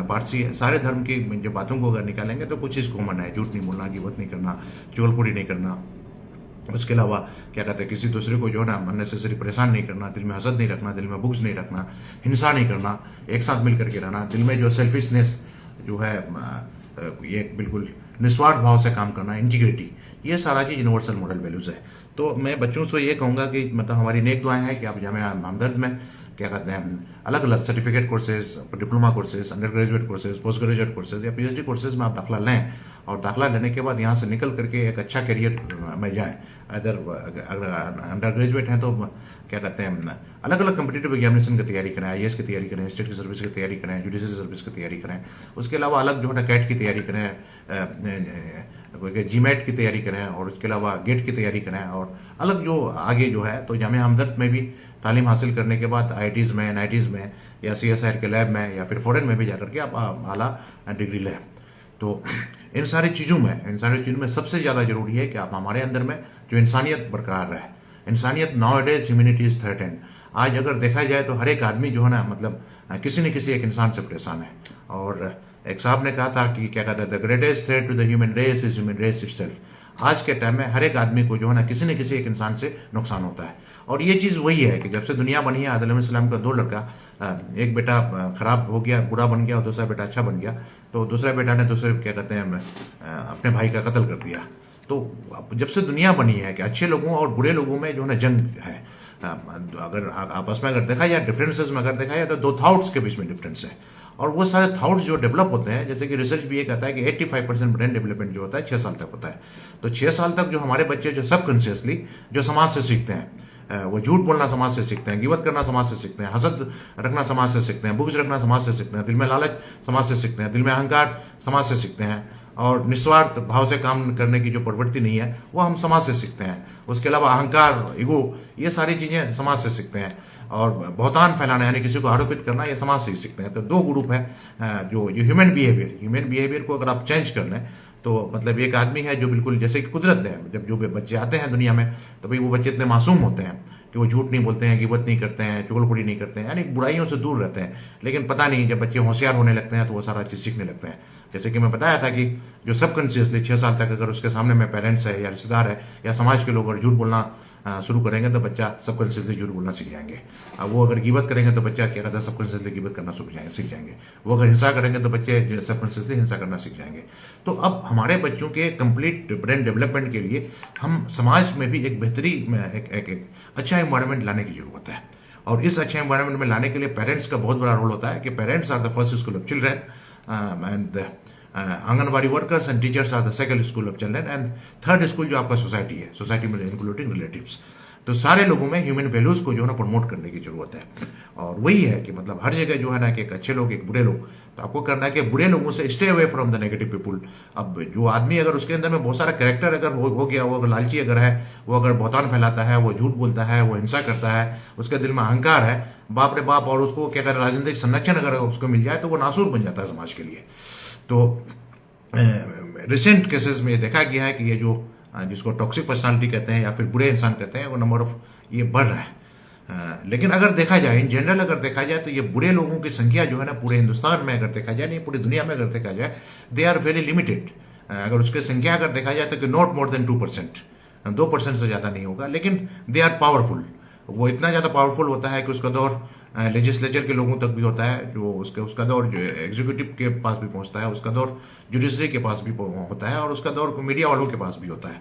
पारसी है, सारे धर्म की जो बातों को अगर निकालेंगे तो कुछ चीज़ कॉमन है। झूठ नहीं बोलना, गिबत नहीं करना, चुगलखोरी नहीं करना, उसके अलावा क्या कहते हैं किसी दूसरे को जो है ना अननेसेसरी परेशान नहीं करना, दिल में हसद नहीं रखना, दिल में बुग़्ज़ नहीं रखना, हिंसा नहीं करना, एक साथ मिल करके रहना, दिल में जो सेल्फिशनेस जो है ये बिल्कुल निस्वार्थ भाव से काम करना, इंटीग्रिटी, ये सारा चीज़ यूनिवर्सल मॉरल वैल्यूज़ है। तो मैं बच्चों से ये कहूँगा कि मतलब हमारी नेक दुआएं हैं कि आप जामिया हमदर्द में क्या कहते हैं अलग अलग certificate courses, diploma courses, under graduate courses, post graduate courses या PhD कोर्सेज में आप दाखिला लें, और दाखिला लेने के बाद यहाँ से निकल करके एक अच्छा करियर में जाएँ। अगर अंडर ग्रेजुएट हैं तो क्या कहते हैं अलग अलग कम्पिटिटिव एग्जामिनेशन की तैयारी करें, IAS की तैयारी करें, स्टेट की सर्विस की तैयारी करें, जुडिशरी सर्विस की तैयारी करें, उसके अलावा अलग जो है ना कैट की तैयारी करें, GMAT की तैयारी करें, और उसके अलावा गेट की तैयारी करें, और अलग जो आगे जो है तो जामिया हमदर्द में भी तालीम हासिल करने के बाद IITs में, NITs में या CSIR के लैब में या फिर फॉरेन में भी जा करके आप आला डिग्री लें। तो इन सारी चीज़ों में सबसे ज़्यादा जरूरी है कि आप हमारे अंदर में जो इंसानियत बरकरार रहे। इंसानियत नाउ-ए-डेज ह्यूमैनिटी इज थ्रेटेंड। आज अगर देखा जाए तो हर एक आदमी जो है ना मतलब किसी न किसी एक इंसान से परेशान है। और एक साहब ने कहा था कि क्या कहता है, the greatest threat to the human race is human race itself. आज के टाइम में हर एक आदमी को जो है ना किसी न किसी एक इंसान से नुकसान होता है। और ये चीज़ वही है कि जब से दुनिया बनी है, आदम अलैहिस्सलाम का 2 लड़का, एक बेटा खराब हो गया, बुरा बन गया, और दूसरा बेटा अच्छा बन गया। तो दूसरा बेटा ने दूसरे क्या कहते हैं अपने भाई का कत्ल कर दिया। तो जब से दुनिया बनी है कि अच्छे लोगों और बुरे लोगों में जो है ना जंग है। अगर आपस में अगर देखा जाए, डिफरेंसेस में अगर देखा जाए तो दो थॉट्स के बीच में डिफरेंस है। और वो सारे थॉट्स जो डेवलप होते हैं, जैसे कि रिसर्च भी ये कहता है कि 85% ब्रेन डेवलपमेंट जो होता है 6 साल तक होता है। तो 6 साल तक जो हमारे बच्चे जो सबकॉन्शियसली जो समाज से सीखते हैं, वो झूठ बोलना समाज से सीखते हैं, गिबत करना समाज से सीखते हैं, हसद रखना समाज से सीखते हैं, बुग़्ज़ रखना समाज से सीखते हैं, दिल में लालच समाज से सीखते हैं, दिल में अहंकार समाज से सीखते हैं, और निस्वार्थ भाव से काम करने की जो प्रवृत्ति नहीं है वो हम समाज से सीखते हैं। उसके अलावा अहंकार, ईगो, ये सारी चीजें समाज से सीखते हैं। और बहुतान फैलाना यानी किसी को आरोपित करना, ये समाज से ही सीखते हैं। तो दो ग्रुप है जो ह्यूमन बिहेवियर को अगर आप चेंज कर लें तो मतलब एक आदमी है जो बिल्कुल जैसे कि कुदरत है, जब जो बच्चे आते हैं दुनिया में तो भाई वो बच्चे इतने मासूम होते हैं कि वो झूठ नहीं बोलते हैं, गिबत नहीं करते हैं, चुगलखोरी नहीं करते हैं, यानी बुराइयों से दूर रहते हैं। लेकिन पता नहीं, जब बच्चे होशियार होने लगते हैं तो वो सारा चीज सीखने लगते हैं। जैसे कि मैं बताया था कि जो सबकॉन्शियसली 6 साल तक अगर उसके सामने में पेरेंट्स है या रिश्तेदार है या समाज के लोग अगर झूठ बोलना शुरू करेंगे तो बच्चा सबकॉन्शियसली झूठ बोलना सीख जाएंगे। वो अगर गिबत करेंगे तो बच्चा क्या कहता है, सबकॉन्शियसली गिबत करना सीख जाएंगे। वो अगर हिंसा करेंगे तो बच्चे सबकॉन्शियसली हिंसा करना सीख जाएंगे। तो अब हमारे बच्चों के कंप्लीट ब्रेन डेवलपमेंट के लिए हम समाज में भी एक बेहतरीन एक अच्छा एनवायरनमेंट लाने की जरूरत है। और इस अच्छे एनवायरनमेंट में लाने के लिए पेरेंट्स का बहुत बड़ा रोल होता है कि parents are the first school of children and anganwadi workers and teachers are the second school of children and third school जो आपका सोसाइटी है, सोसाइटी में इंक्लूडिंग रिलेटिव्स। तो सारे लोगों में ह्यूमन वैल्यूज को जो है ना प्रमोट करने की जरूरत है। और वही है कि मतलब हर जगह जो है ना कि एक अच्छे लोग एक बुरे लोग, तो आपको करना है कि बुरे लोगों से stay away from the negative people. अब जो आदमी अगर उसके अंदर में बहुत सारा कैरेक्टर अगर हो गया, वो अगर लालची अगर है, वो अगर बहुतान फैलाता है, वो झूठ बोलता है, वो हिंसा करता है, उसके दिल में अहंकार है, बाप रे बाप, और उसको क्या कर राजनीतिक संरक्षण अगर उसको मिल जाए तो वो नासूर बन जाता है समाज के लिए। तो रिसेंट केसेस में देखा गया है कि ये जो जिसको टॉक्सिक पर्सनालिटी कहते हैं या फिर बुरे इंसान कहते हैं, वो नंबर ऑफ ये बढ़ रहा है। लेकिन अगर देखा जाए, इन जनरल अगर देखा जाए तो ये बुरे लोगों की संख्या जो है ना पूरे हिंदुस्तान में अगर देखा जाए, नहीं पूरी दुनिया में अगर देखा जाए, दे आर वेरी लिमिटेड। अगर उसकी संख्या अगर देखा जाए तो नॉट मोर देन 2%, 2% से ज्यादा नहीं होगा, लेकिन दे आर पावरफुल। वो इतना ज्यादा पावरफुल होता है कि उसका दौर लेजिस्लेचर के लोगों तक भी होता है, जो उसका दौर जो एग्जीक्यूटिव के पास भी पहुंचता है, उसका दौर जुडिशरी के पास भी होता है, और उसका दौर मीडिया वालों के पास भी होता है।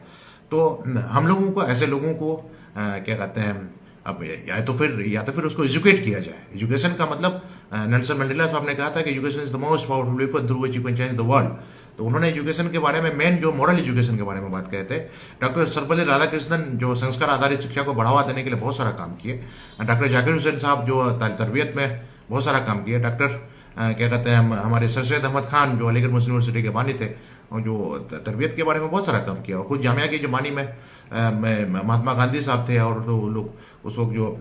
तो हम लोगों को, ऐसे लोगों को क्या कहते हैं, अब या तो फिर उसको एजुकेट किया जाए। एजुकेशन का मतलब नेल्सन मंडेला साहब ने कहा था कि education is the most powerful weapon through which you can change the world. तो उन्होंने एजुकेशन के बारे में, मेन जो मॉरल एजुकेशन के बारे में बात कहते हैं। डॉक्टर सर्वपल्ली राधाकृष्णन जो संस्कार आधारित शिक्षा को बढ़ावा देने के लिए बहुत सारा काम किए। डॉक्टर जाकिर हुसैन साहब जो तरबियत में बहुत सारा काम किए। डॉक्टर क्या कहते हैं, हमारे सर सैयद अहमद खान जो अलीगढ़ मुस्लिम यूनिवर्सिटी के बानी थे, और जो तरबियत के बारे में बहुत सारा काम किया। और खुद जामिया की जो बानी में महात्मा गांधी साहब थे, और तो लोग उस वक्त जो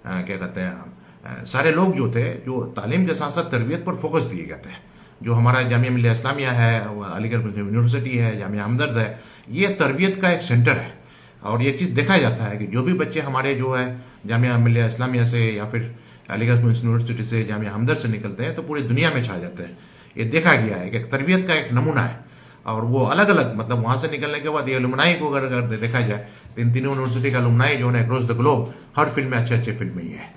क्या कहते हैं, सारे लोग जो थे, जो तालीम के साथ साथ तरबियत पर फोकस दिए गए थे। जो हमारा जामिया मिल्लिया इस्लामिया है, अलीगढ़ मुस्लिम यूनिवर्सिटी है, जामिया हमदर्द है, ये तरबियत का एक सेंटर है। और ये चीज़ देखा जाता है कि जो भी बच्चे हमारे जो है जामिया मिल्लिया इस्लामिया से या फिर अलीगढ़ मुस्लिम यूनिवर्सिटी से, जामिया हमदर्द से निकलते हैं तो पूरी दुनिया में छा जाते हैं। ये देखा गया है कि तरबियत का एक नमूना है। और वो अलग अलग, मतलब वहां से निकलने के बाद ये अलुमनाई को अगर देखा जाए तो इन तीनों यूनिवर्सिटी का अलुमनाई जो है across the globe her field में अच्छे फिल्म में ही है।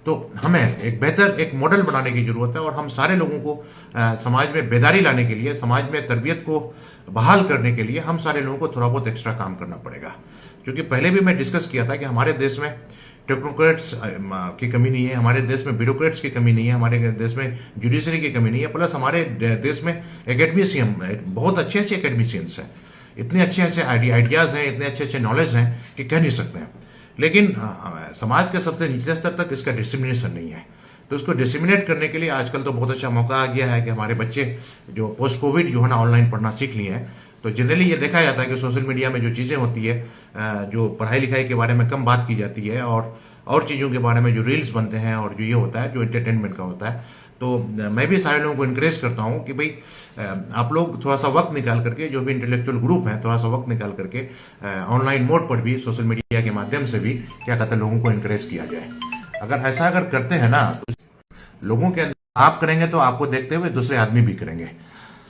तो हमें एक बेहतर एक मॉडल बनाने की जरूरत है। और हम सारे लोगों को समाज में बेदारी लाने के लिए, समाज में तरबियत को बहाल करने के लिए हम सारे लोगों को थोड़ा बहुत एक्स्ट्रा काम करना पड़ेगा। क्योंकि पहले भी मैं डिस्कस किया था कि हमारे देश में टेक्नोक्रेट्स की कमी नहीं है, हमारे देश में ब्यूरोक्रेट्स की कमी नहीं है, हमारे देश में जुडिशरी की कमी नहीं है, प्लस हमारे देश में एकेडमिशियन, बहुत अच्छे अच्छे एकेडमिशियंस हैं, इतने अच्छे अच्छे आइडियाज हैं, इतने अच्छे अच्छे नॉलेज हैं कि कह नहीं सकते हैं। लेकिन समाज के सबसे निचले स्तर तक इसका डिसिमिनेशन नहीं है। तो इसको डिसिमिनेट करने के लिए आजकल तो बहुत अच्छा मौका आ गया है कि हमारे बच्चे जो पोस्ट कोविड जो है ना ऑनलाइन पढ़ना सीख लिए हैं। तो जनरली ये देखा जाता है कि सोशल मीडिया में जो चीज़ें होती है, जो पढ़ाई लिखाई के बारे में कम बात की जाती है, और चीज़ों के बारे में जो रील्स बनते हैं और जो ये होता है जो एंटरटेनमेंट का होता है। तो मैं भी सारे लोगों को इनकरेज करता हूँ कि भाई आप लोग थोड़ा सा वक्त निकाल करके, जो भी इंटेलेक्चुअल ग्रुप है, थोड़ा सा वक्त निकाल करके ऑनलाइन मोड पर भी, सोशल मीडिया के माध्यम से भी क्या कहते हैं लोगों को इनकरेज किया जाए। अगर ऐसा अगर करते हैं ना, तो लोगों के अंदर आप करेंगे तो आपको देखते हुए दूसरे आदमी भी करेंगे।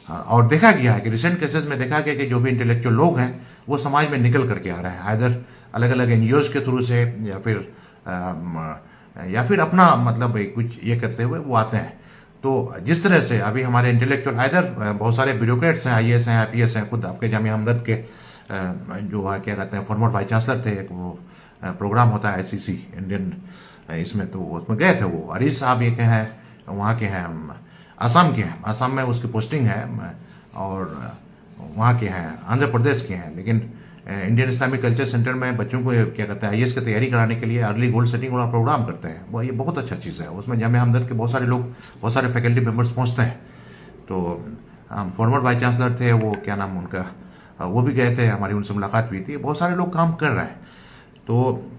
और देखा गया है कि रिसेंट केसेस में देखा गया कि जो भी इंटेलेक्चुअल लोग हैं वो समाज में निकल करके आ रहे हैं, आइदर अलग अलग एनजीओज के थ्रू से या फिर अपना मतलब कुछ ये करते हुए वो आते हैं। तो जिस तरह से अभी हमारे इंटेलेक्चुअल आइदर बहुत सारे ब्यूरोक्रेट्स हैं, आईएएस हैं, आईपीएस हैं, खुद आपके जामिया हमदर्द के जो है क्या कहते हैं फॉर्मर वाइस चांसलर थे, वो प्रोग्राम होता है ICC इंडियन, इसमें तो उसमें गए थे वो। हरीश साहब ये के हैं, वहाँ के हैं, आसाम के हैं, आसाम में उसकी पोस्टिंग है, और वहाँ के हैं, आंध्र प्रदेश के हैं, लेकिन इंडियन इस्लामिक कल्चर सेंटर में बच्चों को क्या कहते हैं IAS की तैयारी कराने के लिए अर्ली गोल सेटिंग वाला प्रोग्राम करते हैं। वो ये बहुत अच्छा चीज़ है। उसमें जामिया हमदर्द के बहुत सारे लोग, बहुत सारे फैकल्टी मेंबर्स पहुँचते हैं। तो हम फॉर्मर वाइस चांसलर थे, वो क्या नाम उनका, वो भी गए थे, हमारी उनसे मुलाकात हुई थी। बहुत सारे लोग काम कर रहे हैं। तो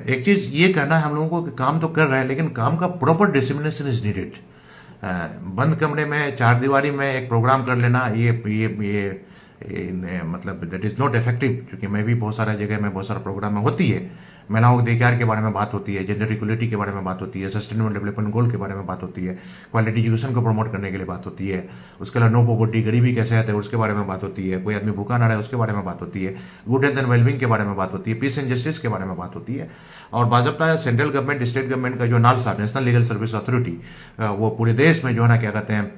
एक चीज़ ये कहना है हम लोगों को कि काम तो कर रहे हैं, लेकिन काम का प्रॉपर डिसिमिनेशन इज नीडेड। बंद कमरे में, चार दीवारी में एक प्रोग्राम कर लेना, ये मतलब दैट इज़ नॉट इफेक्टिव। क्योंकि मैं भी बहुत सारा जगह में, बहुत सारा प्रोग्राम में होती है, महिलाओं के अधिकार के बारे में बात होती है, जेंडर इक्वलिटी के बारे में बात होती है, सस्टेनेबल डेवलपमेंट गोल के बारे में बात होती है, क्वालिटी एजुकेशन को प्रमोट करने के लिए बात होती है, उसके अलावा नो पॉवर्टी, गरीबी कैसे आते हैं उसके बारे में बात होती है, कोई आदमी भूखा ना रहे उसके बारे में बात होती है, गुड हेल्थ एंड वेलबिंग के बारे में बात होती है, पीस एंड जस्टिस के बारे में बात होती है। और बाज़ाब्ता सेंट्रल गवर्नमेंट, स्टेट गवर्नमेंट का जो NALSA, national legal service authority, वो पूरे देश में जो है ना क्या कहते हैं,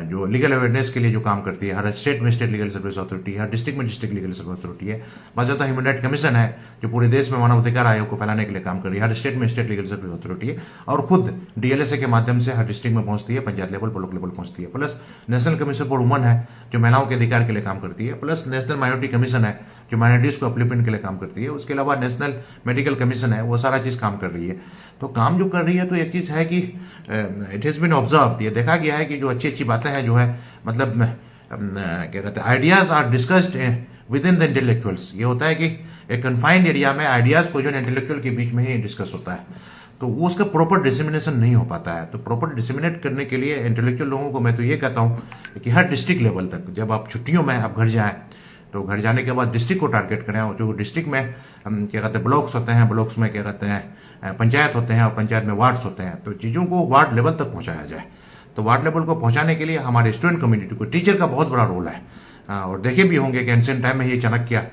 जो लीगल अवेयरनेस के लिए जो काम करती है, हर स्टेट में स्टेट लीगल सर्विस अथॉरिटी है, हर डिस्ट्रिक्ट में डिस्ट्रिक्ट लीगल सर्विस अथॉरिटी है। बाज़ाब्ता ह्यूमन राइट कमीशन है जो पूरे देश में मानवाधिकार आयोग को फैलाने के लिए काम कर रही है, हर स्टेट में स्टेट लीगल सर्विस अथॉरिटी है, और खुद DLSA के माध्यम से हर डिस्ट्रिक्ट में पहुंचती है, पंचायत लेवल, ब्लॉक लेवल पहुंचती है। Plus national commission for woman है जो महिलाओं के अधिकार के लिए काम करती है, प्लस नेशनल माइनॉरिटी कमीशन है जो माइनॉरिटीज को अपलिफ्टमेंट के लिए काम करती है, उसके अलावा नेशनल मेडिकल कमीशन है, वो सारा चीज़ काम कर रही है। तो काम जो कर रही है, तो एक चीज़ है कि इट हैज़ बीन ऑब्जर्व, ये देखा गया है कि जो अच्छी अच्छी बातें हैं जो है, मतलब क्या कहते हैं, ideas are discussed with in the intellectuals. ये होता है कि एक कन्फाइंड एरिया में आइडियाज को जो इंटेलेक्चुअल के बीच में ही डिस्कस होता है, तो वो उसका प्रॉपर डिसिमिनेशन नहीं हो पाता है। तो प्रॉपर डिसिमिनेट करने के लिए इंटेलेक्चुअल लोगों को मैं तो ये कहता हूँ कि हर डिस्ट्रिक्ट लेवल तक, जब आप छुट्टियों में आप घर जाएँ, तो घर जाने के बाद डिस्ट्रिक्ट को टारगेट करें, और जो डिस्ट्रिक्ट में क्या कहते हैं ब्लॉक्स होते हैं, ब्लॉक्स में क्या कहते हैं पंचायत होते हैं, और पंचायत में वार्ड्स होते हैं, तो चीज़ों को वार्ड लेवल तक पहुंचाया जाए। तो वार्ड लेवल को पहुंचाने के लिए हमारे स्टूडेंट कम्युनिटी को, टीचर का बहुत बड़ा रोल है। और देखे भी होंगे कि एंशिएंट टाइम में ये चाणक्य,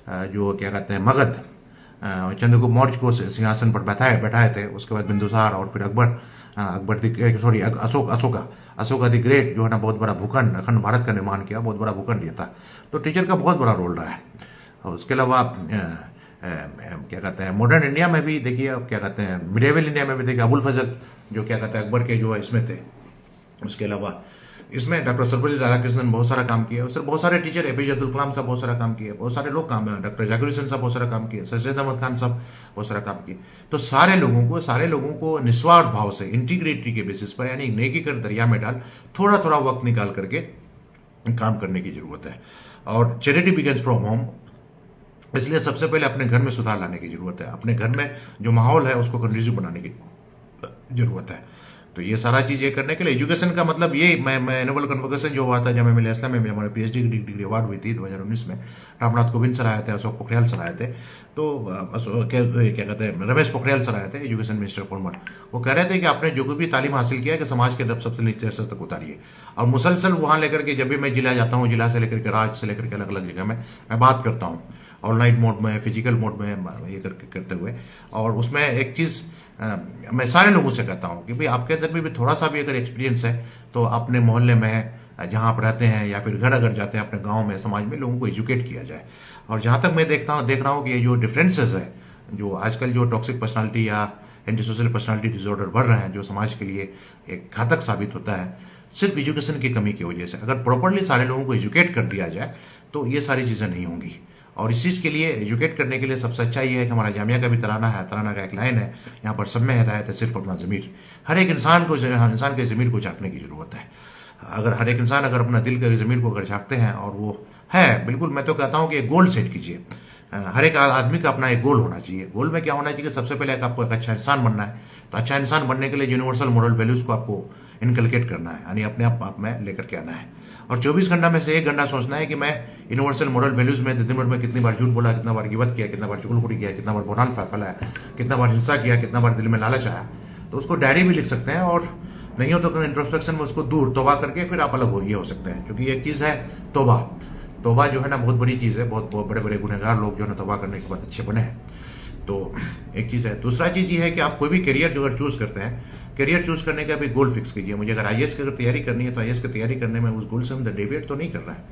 जो क्या कहते हैं मगध, चंद्रगुप्त मौर्य को सिंहासन पर बैठाए थे, उसके बाद बिंदुसार, और फिर अशोका द ग्रेट जो है ना, बहुत बड़ा भूखंड, अखंड भारत का निर्माण किया, बहुत बड़ा भूखंड लिया था। तो टीचर का बहुत बड़ा रोल रहा है। और उसके अलावा क्या कहते हैं मॉडर्न इंडिया में भी देखिए, क्या कहते हैं मिडेवल इंडिया में भी देखिए, अबुल फजल जो क्या कहते हैं अकबर के जो इसमें थे। उसके अलावा इसमें डॉक्टर सर्वपल्ली राधाकृष्णन ने बहुत सारा काम किया, उससे बहुत सारे टीचर, APJ अब्दुल कलाम साहब बहुत सारा काम किए, बहुत सारे लोग काम, डॉक्टर जाकिर हुसैन साहब बहुत सारा काम किए, सैयद अहमद खान साहब बहुत सारा काम किए। तो सारे लोगों को निस्वार्थ भाव से, इंटीग्रिटी के बेसिस पर, यानी नेकी कर दरिया में डाल, थोड़ा थोड़ा वक्त निकाल करके काम करने की जरूरत है। और चैरिटी बिगिंस फ्रॉम होम, इसलिए सबसे पहले अपने घर में सुधार लाने की जरूरत है, अपने घर में जो माहौल है उसको कंड्यूसिव बनाने की जरूरत है। तो ये सारा चीज़ ये करने के लिए एजुकेशन का मतलब ये, मैं एनुअल कन्वोकेशन जो हुआ था जामिया मिलिया इस्लामिया में, हमारे PhD की डिग्री अवार्ड हुई थी 2019 में, रामनाथ कोविंद सर आए थे, अशोक पोखरियाल सर आए थे, तो क्या कहते हैं रमेश पोखरियाल सर आए थे, एजुकेशन मिनिस्टर फॉर्मर। वो कह रहे थे कि आपने जो भी तालीम हासिल किया कि समाज के सबसे नीचे स्तर तक उतारिए। और मुसलसल वहाँ लेकर के, जब भी मैं जिला जाता हूँ, जिला से लेकर के राज्य से लेकर के अलग अलग जगह में मैं बात करता हूँ, ऑनलाइन मोड में, फिजिकल मोड में ये करते हुए। और उसमें एक चीज़ मैं सारे लोगों से कहता हूँ कि भाई आपके अंदर भी थोड़ा सा भी अगर एक्सपीरियंस है, तो अपने मोहल्ले में जहाँ आप रहते हैं, या फिर घर अगर जाते हैं अपने गांव में, समाज में लोगों को एजुकेट किया जाए। और जहाँ तक मैं देख रहा हूँ कि ये जो डिफरेंसेस है, जो आजकल जो टॉक्सिक पर्सनालिटी या एंटी सोशल पर्सनालिटी डिसऑर्डर बढ़ रहे हैं, जो समाज के लिए एक घातक साबित होता है, सिर्फ एजुकेशन की कमी की वजह से। अगर प्रॉपरली सारे लोगों को एजुकेट कर दिया जाए तो ये सारी चीज़ें नहीं होंगी। और इस चीज़ के लिए, एजुकेट करने के लिए सबसे अच्छा ये है कि हमारा जामिया का भी तराना है, तराना का एक लाइन है, यहाँ पर सब में हिदायत है सिर्फ अपना ज़मीर। हर एक इंसान के ज़मीर को झाँकने की ज़रूरत है। अगर हर एक इंसान अगर अपना दिल के ज़मीर को अगर झाँकते हैं, और वो है बिल्कुल, मैं तो कहता हूँ कि एक गोल सेट कीजिए। हर एक आदमी का अपना एक गोल होना चाहिए। गोल में क्या होना चाहिए, सबसे पहले आपको एक अच्छा इंसान बनना है। तो अच्छा इंसान बनने के लिए यूनिवर्सल मोरल वैल्यूज़ को आपको इनकलकेट करना है, यानी अपने आप में लेकर के आना है। और 24 घंटा में से 1 घंटा सोचना है कि मैं यूनिवर्सल मोरल वैल्यूज़ में दिन भर में कितनी बार झूठ बोला, कितना बार गिबत किया, कितना बार चुगलखोरी किया, कितना बार बुरान फैलाया, कितना बार हिंसा किया, कितना बार दिल में लालच आया। तो उसको डायरी भी लिख सकते हैं, और नहीं हो तो इंट्रोस्पेक्शन में उसको दूर तौबा करके फिर आप अलग हो सकते हैं। क्योंकि एक चीज़ है तौबा। तौबा जो है ना बहुत बड़ी चीज़ है। बहुत बड़े बड़े गुनहगार लोग जो है ना तौबा करने के बाद अच्छे बने हैं। तो एक चीज़ है। दूसरा चीज़ ये है कि आप कोई भी करियर जो अगर चूज़ करते हैं, करियर चूज करने का भी गोल फिक्स कीजिए। मुझे अगर IAS की अगर तैयारी करनी है, तो IAS की तैयारी करने में उस गोल से हम डेविएट तो नहीं कर रहा है।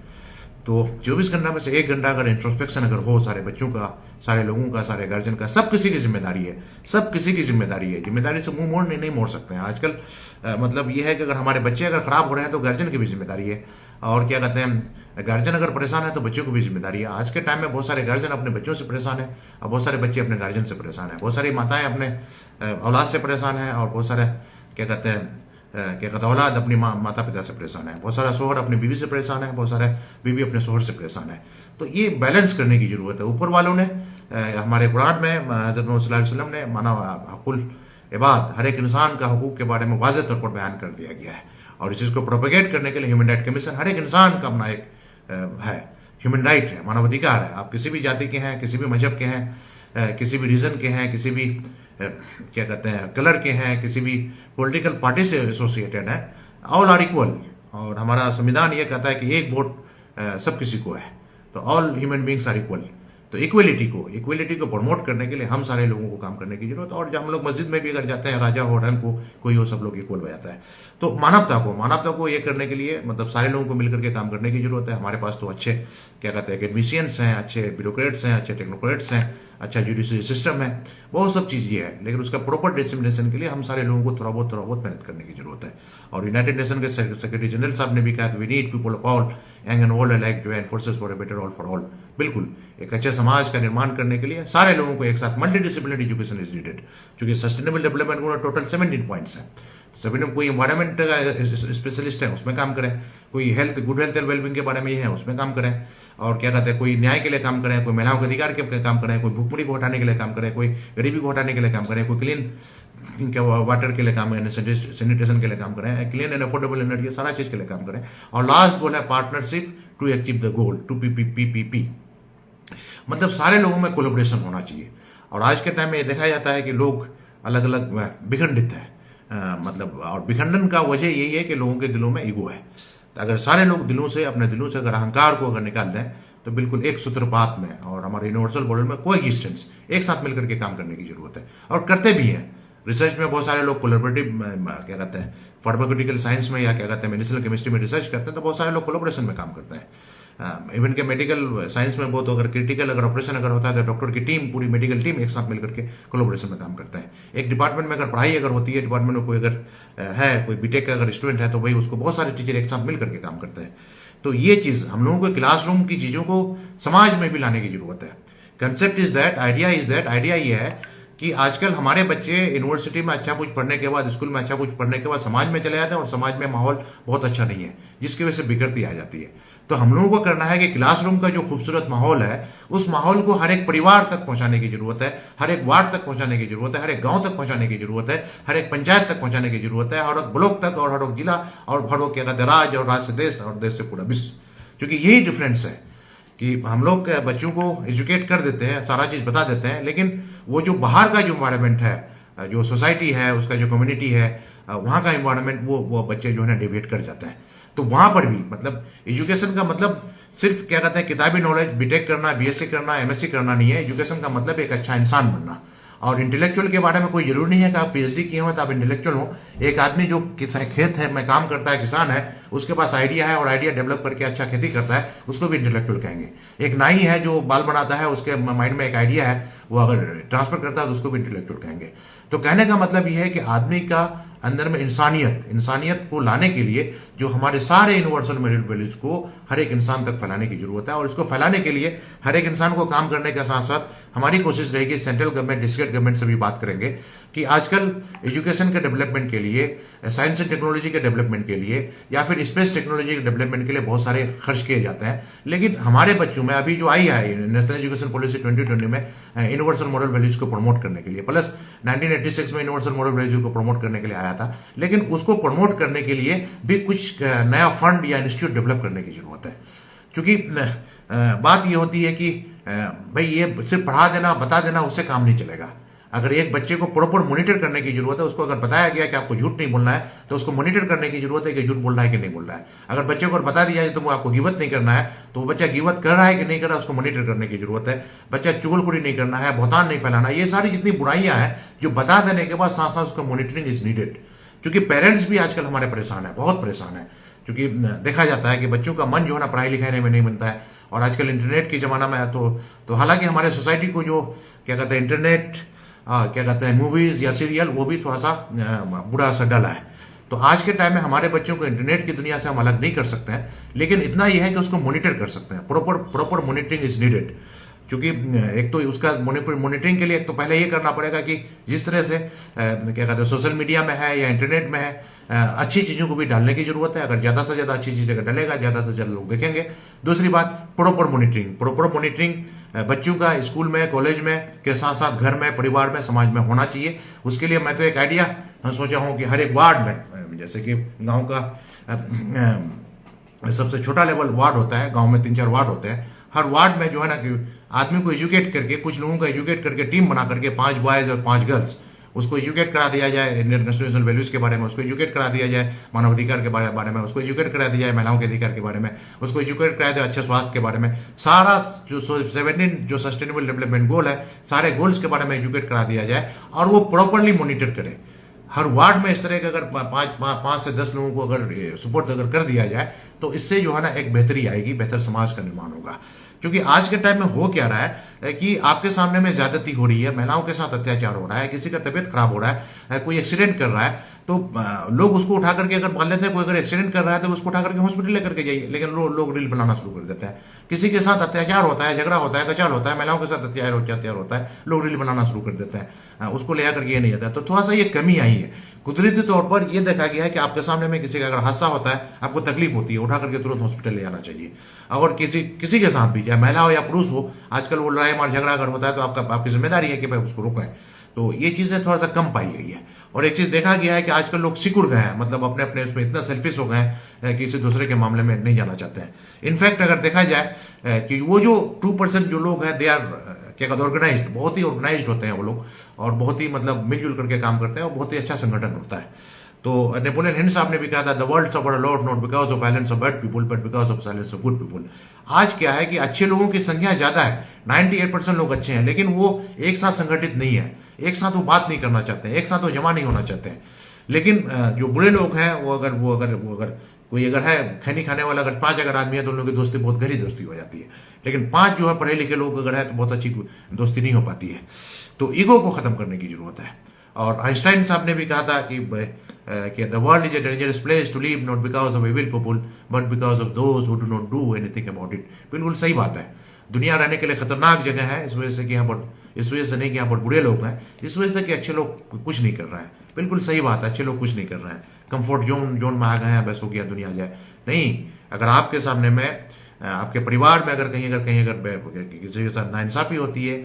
तो 24 घंटा में से 1 घंटा अगर इंट्रोस्पेक्शन अगर हो सारे बच्चों का, सारे लोगों का, सारे गार्जियन का, सब किसी की जिम्मेदारी है, सब किसी की जिम्मेदारी है। जिम्मेदारी से मुंह मोड़ नहीं मोड़ सकते हैं आजकल। मतलब ये है कि अगर हमारे बच्चे अगर खराब हो रहे हैं तो गार्जियन की भी जिम्मेदारी है, और क्या कहते हैं, गार्जियन अगर परेशान है तो बच्चों की भी जिम्मेदारी है। आज के टाइम में बहुत सारे गार्जियन अपने बच्चों से परेशान है, और बहुत सारे बच्चे अपने गार्जियन से परेशान है। बहुत सारी माताएं अपने औलाद से परेशान है, और बहुत सारे क्या कहते हैं औलाद अपनी माता पिता से परेशान है। बहुत सारा शोहर अपनी बीवी से परेशान है, बहुत सारे बीवी अपने शोहर से परेशान है। तो ये बैलेंस करने की जरूरत है। ऊपर वालों ने हमारे कुरान में हज़रत मोहम्मद सल्लल्लाहु अलैहि वसल्लम ने माना हक़ुल इबाद, हर एक इंसान का हकूक के बारे में वाज़ेह तौर पर बयान कर दिया गया है। और इस चीज़ को प्रोपेगेट करने के लिए ह्यूमन राइट कमीशन हर एक इंसान का अपना एक है, ह्यूमन राइट है, मानवाधिकार है। आप किसी भी जाति के हैं, किसी भी मजहब के हैं, किसी भी रीजन के हैं, किसी भी क्या कहते हैं कलर के हैं, किसी भी पॉलिटिकल पार्टी से एसोसिएटेड है, ऑल आर इक्वल। और हमारा संविधान ये कहता है कि एक वोट सब किसी को है, तो all human beings are equal. तो इक्वलिटी को प्रमोट करने के लिए हम सारे लोगों को काम करने की जरूरत है। और जब हम लोग मस्जिद में भी अगर जाते हैं, राजा हो, रंग हो, कोई हो, सब लोग इक्वल हो जाता है। तो मानवता को ये करने के लिए मतलब सारे लोगों को मिलकर के काम करने की जरूरत है। हमारे पास तो अच्छे क्या कहते हैं एकेडमिशियंस हैं, अच्छे ब्यूरोक्रेट्स हैं, अच्छे टेक्नोक्रेट्स हैं, अच्छा जुडिशरी सिस्टम है, बहुत सब चीज़ ये है। लेकिन उसका प्रॉपर डिसिमिनेशन के लिए हम सारे लोगों को थोड़ा बहुत मेहनत करने की जरूरत है। और यूनाइटेड नेशन के सेक्रेटरी जनरल साहब ने भी कहा कि we need people of all young and old alike join forces for a better all for all. बिल्कुल, एक अच्छे समाज का निर्माण करने के लिए सारे लोगों को एक साथ multi disciplinary education is needed. क्योंकि sustainable development goal total 17 points है। सभी ने कोई इन्वायरमेंट का स्पेशलिस्ट है उसमें काम करें, कोई गुड हेल्थ एंड वेलबींग के बारे में है उसमें काम करें, और क्या कहते हैं कोई न्याय के लिए काम करें, कोई महिलाओं के अधिकार के काम करें, कोई भूखमरी को हटाने के लिए काम करें, कोई गरीबी को हटाने के लिए काम करें, कोई क्लीन क्या वाटर के लिए काम करें, सैनिटेशन के लिए काम करें, क्लीन एंड अफोर्डेबल एनर्जी, सारा चीज के लिए काम करें। और लास्ट गोल है partnership to achieve the goal, 2PPPP। मतलब सारे लोगों में कोलैबोरेशन होना चाहिए। और आज के टाइम में ये देखा जाता है कि लोग अलग अलग विखंडित है, मतलब और विखंडन का वजह यही है कि लोगों के दिलों में ईगो है। तो अगर सारे लोग अपने दिलों से अगर अहंकार को अगर निकाल दें तो बिल्कुल एक सूत्रपात में और हमारे यूनिवर्सल मॉडल में कोई डिस्टेंस एक साथ मिलकर के काम करने की जरूरत है। और करते भी हैं। रिसर्च में बहुत सारे लोग कोलैबोरेटिव क्या कहते हैं फार्मास्यूटिकल साइंस में या क्या कहते हैं मेडिसिनल केमिस्ट्री में रिसर्च करते हैं, तो बहुत सारे लोग कोलैबोरेशन में काम करते हैं। इवन के मेडिकल साइंस में बहुत अगर क्रिटिकल अगर ऑपरेशन अगर होता है तो डॉक्टर की टीम, पूरी मेडिकल टीम एक साथ मिलकर के कोलैबोरेशन में काम करते हैं। एक डिपार्टमेंट में अगर पढ़ाई अगर होती है, डिपार्टमेंट में कोई अगर है कोई बीटेक का अगर स्टूडेंट है तो भाई उसको बहुत सारे टीचर एक साथ मिलकर के काम करते हैं। तो ये चीज हम लोगों को क्लासरूम की चीजों को समाज में भी लाने की जरूरत है। कंसेप्ट इज दैट, आइडिया ये है कि आजकल हमारे बच्चे यूनिवर्सिटी में अच्छा कुछ पढ़ने के बाद, स्कूल में अच्छा कुछ पढ़ने के बाद समाज में चले जाते हैं और समाज में माहौल बहुत अच्छा नहीं है, जिसकी वजह से बिगड़ती आ जाती है। तो हम लोगों को करना है कि क्लासरूम का जो खूबसूरत माहौल है उस माहौल को हर एक परिवार तक पहुंचाने की जरूरत है, हर एक वार्ड तक पहुंचाने की जरूरत है, हर एक गांव तक पहुंचाने की जरूरत है, हर एक पंचायत तक पहुंचाने की जरूरत है, हर एक ब्लॉक तक और हर एक जिला और हर एक क्या कहते हैं राज्य और राज्य से देश और देश से पूरा विश्व। क्योंकि यही डिफरेंस है कि हम लोग बच्चों को एजुकेट कर देते हैं, सारा चीज बता देते हैं, लेकिन वो जो बाहर का जो इन्वायरमेंट है, जो सोसाइटी है, उसका जो कम्युनिटी है, वहां का इन्वायरमेंट वो बच्चे जो है डेविएट कर जाते हैं। तो वहां पर भी मतलब एजुकेशन का मतलब सिर्फ क्या कहते हैं किताबी नॉलेज, बीटेक करना, बीएससी करना, एमएससी करना नहीं है। एजुकेशन का मतलब एक अच्छा इंसान बनना। और इंटेलेक्चुअल के बारे में कोई जरूरी नहीं है कि आप पीएचडी किए हो तो आप इंटेलेक्चुअल हो। एक आदमी जो खेत है में काम करता है, किसान है, उसके पास आइडिया है और आइडिया डेवलप करके अच्छा खेती करता है, उसको भी इंटेलेक्चुअल कहेंगे। एक नाई है जो बाल बनाता है, उसके माइंड में एक आइडिया है, वो अगर ट्रांसफर करता है तो उसको भी इंटेलेक्चुअल कहेंगे। तो कहने का मतलब यह है कि आदमी का अंदर में इंसानियत को लाने के लिए जो हमारे सारे यूनिवर्सल वैल्यूज को हर एक इंसान तक फैलाने की जरूरत है। और इसको फैलाने के लिए हर एक इंसान को काम करने के साथ साथ हमारी कोशिश रहेगी, सेंट्रल गवर्नमेंट, डिस्ट्रिक्ट गवर्नमेंट से भी बात करेंगे कि आजकल एजुकेशन के डेवलपमेंट के लिए, साइंस एंड टेक्नोलॉजी के डेवलपमेंट के लिए या फिर स्पेस टेक्नोलॉजी के डेवलपमेंट के लिए बहुत सारे खर्च किए जाते हैं। लेकिन हमारे बच्चों में अभी जो आई है नेशनल एजुकेशन पॉलिसी 2020 में यूनिवर्सल मॉडल वैल्यूज को प्रमोट करने के लिए, प्लस 1986 में यूनिवर्सल मॉडल वैल्यूज को प्रमोट करने के लिए आया था, लेकिन उसको प्रमोट करने के लिए भी कुछ नया फंड या इंस्टीट्यूट डेवलप करने की जरूरत है। क्योंकि बात ये होती है कि भाई ये सिर्फ पढ़ा देना, बता देना, उससे काम नहीं चलेगा। अगर एक बच्चे को प्रॉपर मॉनिटर करने की जरूरत है, उसको अगर बताया गया कि आपको झूठ नहीं बोलना है तो उसको मॉनिटर करने की जरूरत है कि झूठ बोल रहा है कि नहीं बोल रहा है। अगर बच्चे को बता दिया जाए तो आपको गिवत नहीं करना है, तो वो बच्चा गिवत कर रहा है कि नहीं कर रहा है, उसको मॉनिटर करने की जरूरत है। बच्चा चुगलखोरी नहीं करना है, बहुतान नहीं फैलाना, ये सारी जितनी बुराइयां हैं जो बता देने के बाद साथ साथ उसका मॉनिटरिंग इज नीडेड। क्योंकि पेरेंट्स भी आजकल हमारे परेशान है, बहुत परेशान है। क्योंकि देखा जाता है कि बच्चों का मन जो है ना पढ़ाई लिखाई में नहीं बनता है। और आजकल इंटरनेट के ज़माना में है तो हालांकि हमारे सोसाइटी को जो क्या कहते हैं इंटरनेट क्या कहते हैं मूवीज़ या सीरियल वो भी थोड़ा सा बुरा असर डाला है। तो आज के टाइम में हमारे बच्चों को इंटरनेट की दुनिया से हम अलग नहीं कर सकते हैं, लेकिन इतना ही है कि उसको मॉनिटर कर सकते हैं। प्रॉपर मॉनिटरिंग इज नीडेड, क्योंकि एक तो उसका मॉनिटरिंग के लिए एक तो पहले ये करना पड़ेगा कि जिस तरह से क्या कहते हैं सोशल मीडिया में है या इंटरनेट में है अच्छी चीज़ों को भी डालने की जरूरत है। अगर ज़्यादा से ज़्यादा अच्छी चीज़ें अगर डालेगा ज़्यादा से ज़्यादा लोग देखेंगे। दूसरी बात प्रॉपर मॉनिटरिंग बच्चों का स्कूल में कॉलेज में के साथ साथ घर में परिवार में समाज में होना चाहिए। उसके लिए मैं तो एक आइडिया सोचा हूँ कि हर एक वार्ड में, जैसे कि गाँव का सबसे छोटा लेवल वार्ड होता है, गाँव में 3-4 वार्ड होते हैं, हर वार्ड में जो है ना कि आदमी को एजुकेट करके, कुछ लोगों को एजुकेट करके टीम बना करके 5 बॉयज और 5 गर्ल्स उसको एजुकेट करा दिया जाए इंडियन कॉन्स्टिट्यूशनल वैल्यूज के बारे में, उसको एजुकेट करा दिया जाए मानवाधिकार के बारे में, उसको एजुकेट करा दिया जाए महिलाओं के अधिकार के बारे में, उसको एजुकेट करा दिया अच्छे स्वास्थ्य के बारे में। सारा जो 17 जो सस्टेनेबल डेवलपमेंट गोल है सारे गोल्स के बारे में एजुकेट करा दिया जाए और वो प्रॉपरली मॉनिटर करे। हर वार्ड में इस तरह के अगर 5 से 10 लोगों को अगर सपोर्ट अगर कर दिया जाए तो इससे जो है ना एक बेहतरी आएगी, बेहतर समाज का निर्माण होगा। क्योंकि आज के टाइम में हो क्या रहा है कि आपके सामने में ज्यादती हो रही है, महिलाओं के साथ अत्याचार हो रहा है, किसी का तबीयत खराब हो रहा है, कोई एक्सीडेंट कर रहा है तो लोग उसको उठा करके अगर मान लेते हैं कोई अगर एक्सीडेंट कर रहा है तो उसको उठा करके हॉस्पिटल लेकर के जाइए, लेकिन लोग रील बनाना शुरू कर देते हैं। किसी के साथ अत्याचार होता है, झगड़ा होता है, कचाल होता है, महिलाओं के साथ अत्याचार होता है, लोग रील बनाना शुरू कर देते हैं, उसको ले आकर के ये नहीं आता। तो थोड़ा सा ये कमी आई है। कुदरती तौर पर यह देखा गया है कि आपके सामने में किसी का अगर हादसा होता है, आपको तकलीफ होती है, उठा करके तुरंत हॉस्पिटल ले जाना चाहिए। और किसी के साथ भी, चाहे महिला हो या पुरुष हो, आजकल वो लड़ाई मार झगड़ा अगर होता है तो आपकी जिम्मेदारी है कि भाई उसको रोकें। तो ये चीजें थोड़ा सा कम पाई गई है। और एक चीज देखा गया है कि आजकल लोग सिकुड़ गए हैं, मतलब अपने अपने उसमें इतना सेल्फिश हो गए हैं कि किसी दूसरे के मामले में नहीं जाना चाहते हैं। इनफैक्ट अगर देखा जाए कि वो जो 2% जो लोग हैं दे आर क्या कहते हैं ऑर्गेनाइज्ड, बहुत ही ऑर्गेनाइज्ड होते हैं वो लोग, और बहुत ही मतलब मिलजुल करके काम करते हैं और बहुत ही अच्छा संगठन होता है। तो नेपोलियन हिल साहब ने भी कहा था, the world suffer a lot not because of violence of bad people but because of silence of good people. आज क्या है कि अच्छे लोगों की संख्या ज्यादा है, 98% लोग अच्छे हैं, लेकिन वो एक साथ संगठित नहीं है, एक साथ वो बात नहीं करना चाहते हैं, एक साथ वो जमा नहीं होना चाहते हैं। लेकिन जो बुरे लोग हैं वो अगर कोई अगर है खैनी खाने वाला, अगर 5 अगर आदमी है तो उन लोगों की दोस्ती बहुत गहरी दोस्ती हो जाती है। लेकिन 5 जो है पढ़े लिखे लोग अगर है तो बहुत अच्छी दोस्ती नहीं हो पाती है। तो ईगो को खत्म करने की जरूरत है। और आइंस्टाइन साहब ने भी कहा था कि the world is a dangerous place to live not because of evil people but because of those who do not do anything about it. बिल्कुल सही बात है, दुनिया रहने के लिए खतरनाक जगह है, इस वजह से कि यहाँ पर, इस वजह से नहीं कि यहाँ पर बुरे लोग हैं, इस वजह से कि अच्छे लोग कुछ नहीं कर रहे हैं। बिल्कुल सही बात है, अच्छे लोग कुछ नहीं कर रहे हैं, कंफर्ट जोन में आ गए हैं, बस हो गया दुनिया जाए। नहीं, अगर आपके सामने में आपके परिवार में अगर कहीं किसी के साथ नाइंसाफी होती है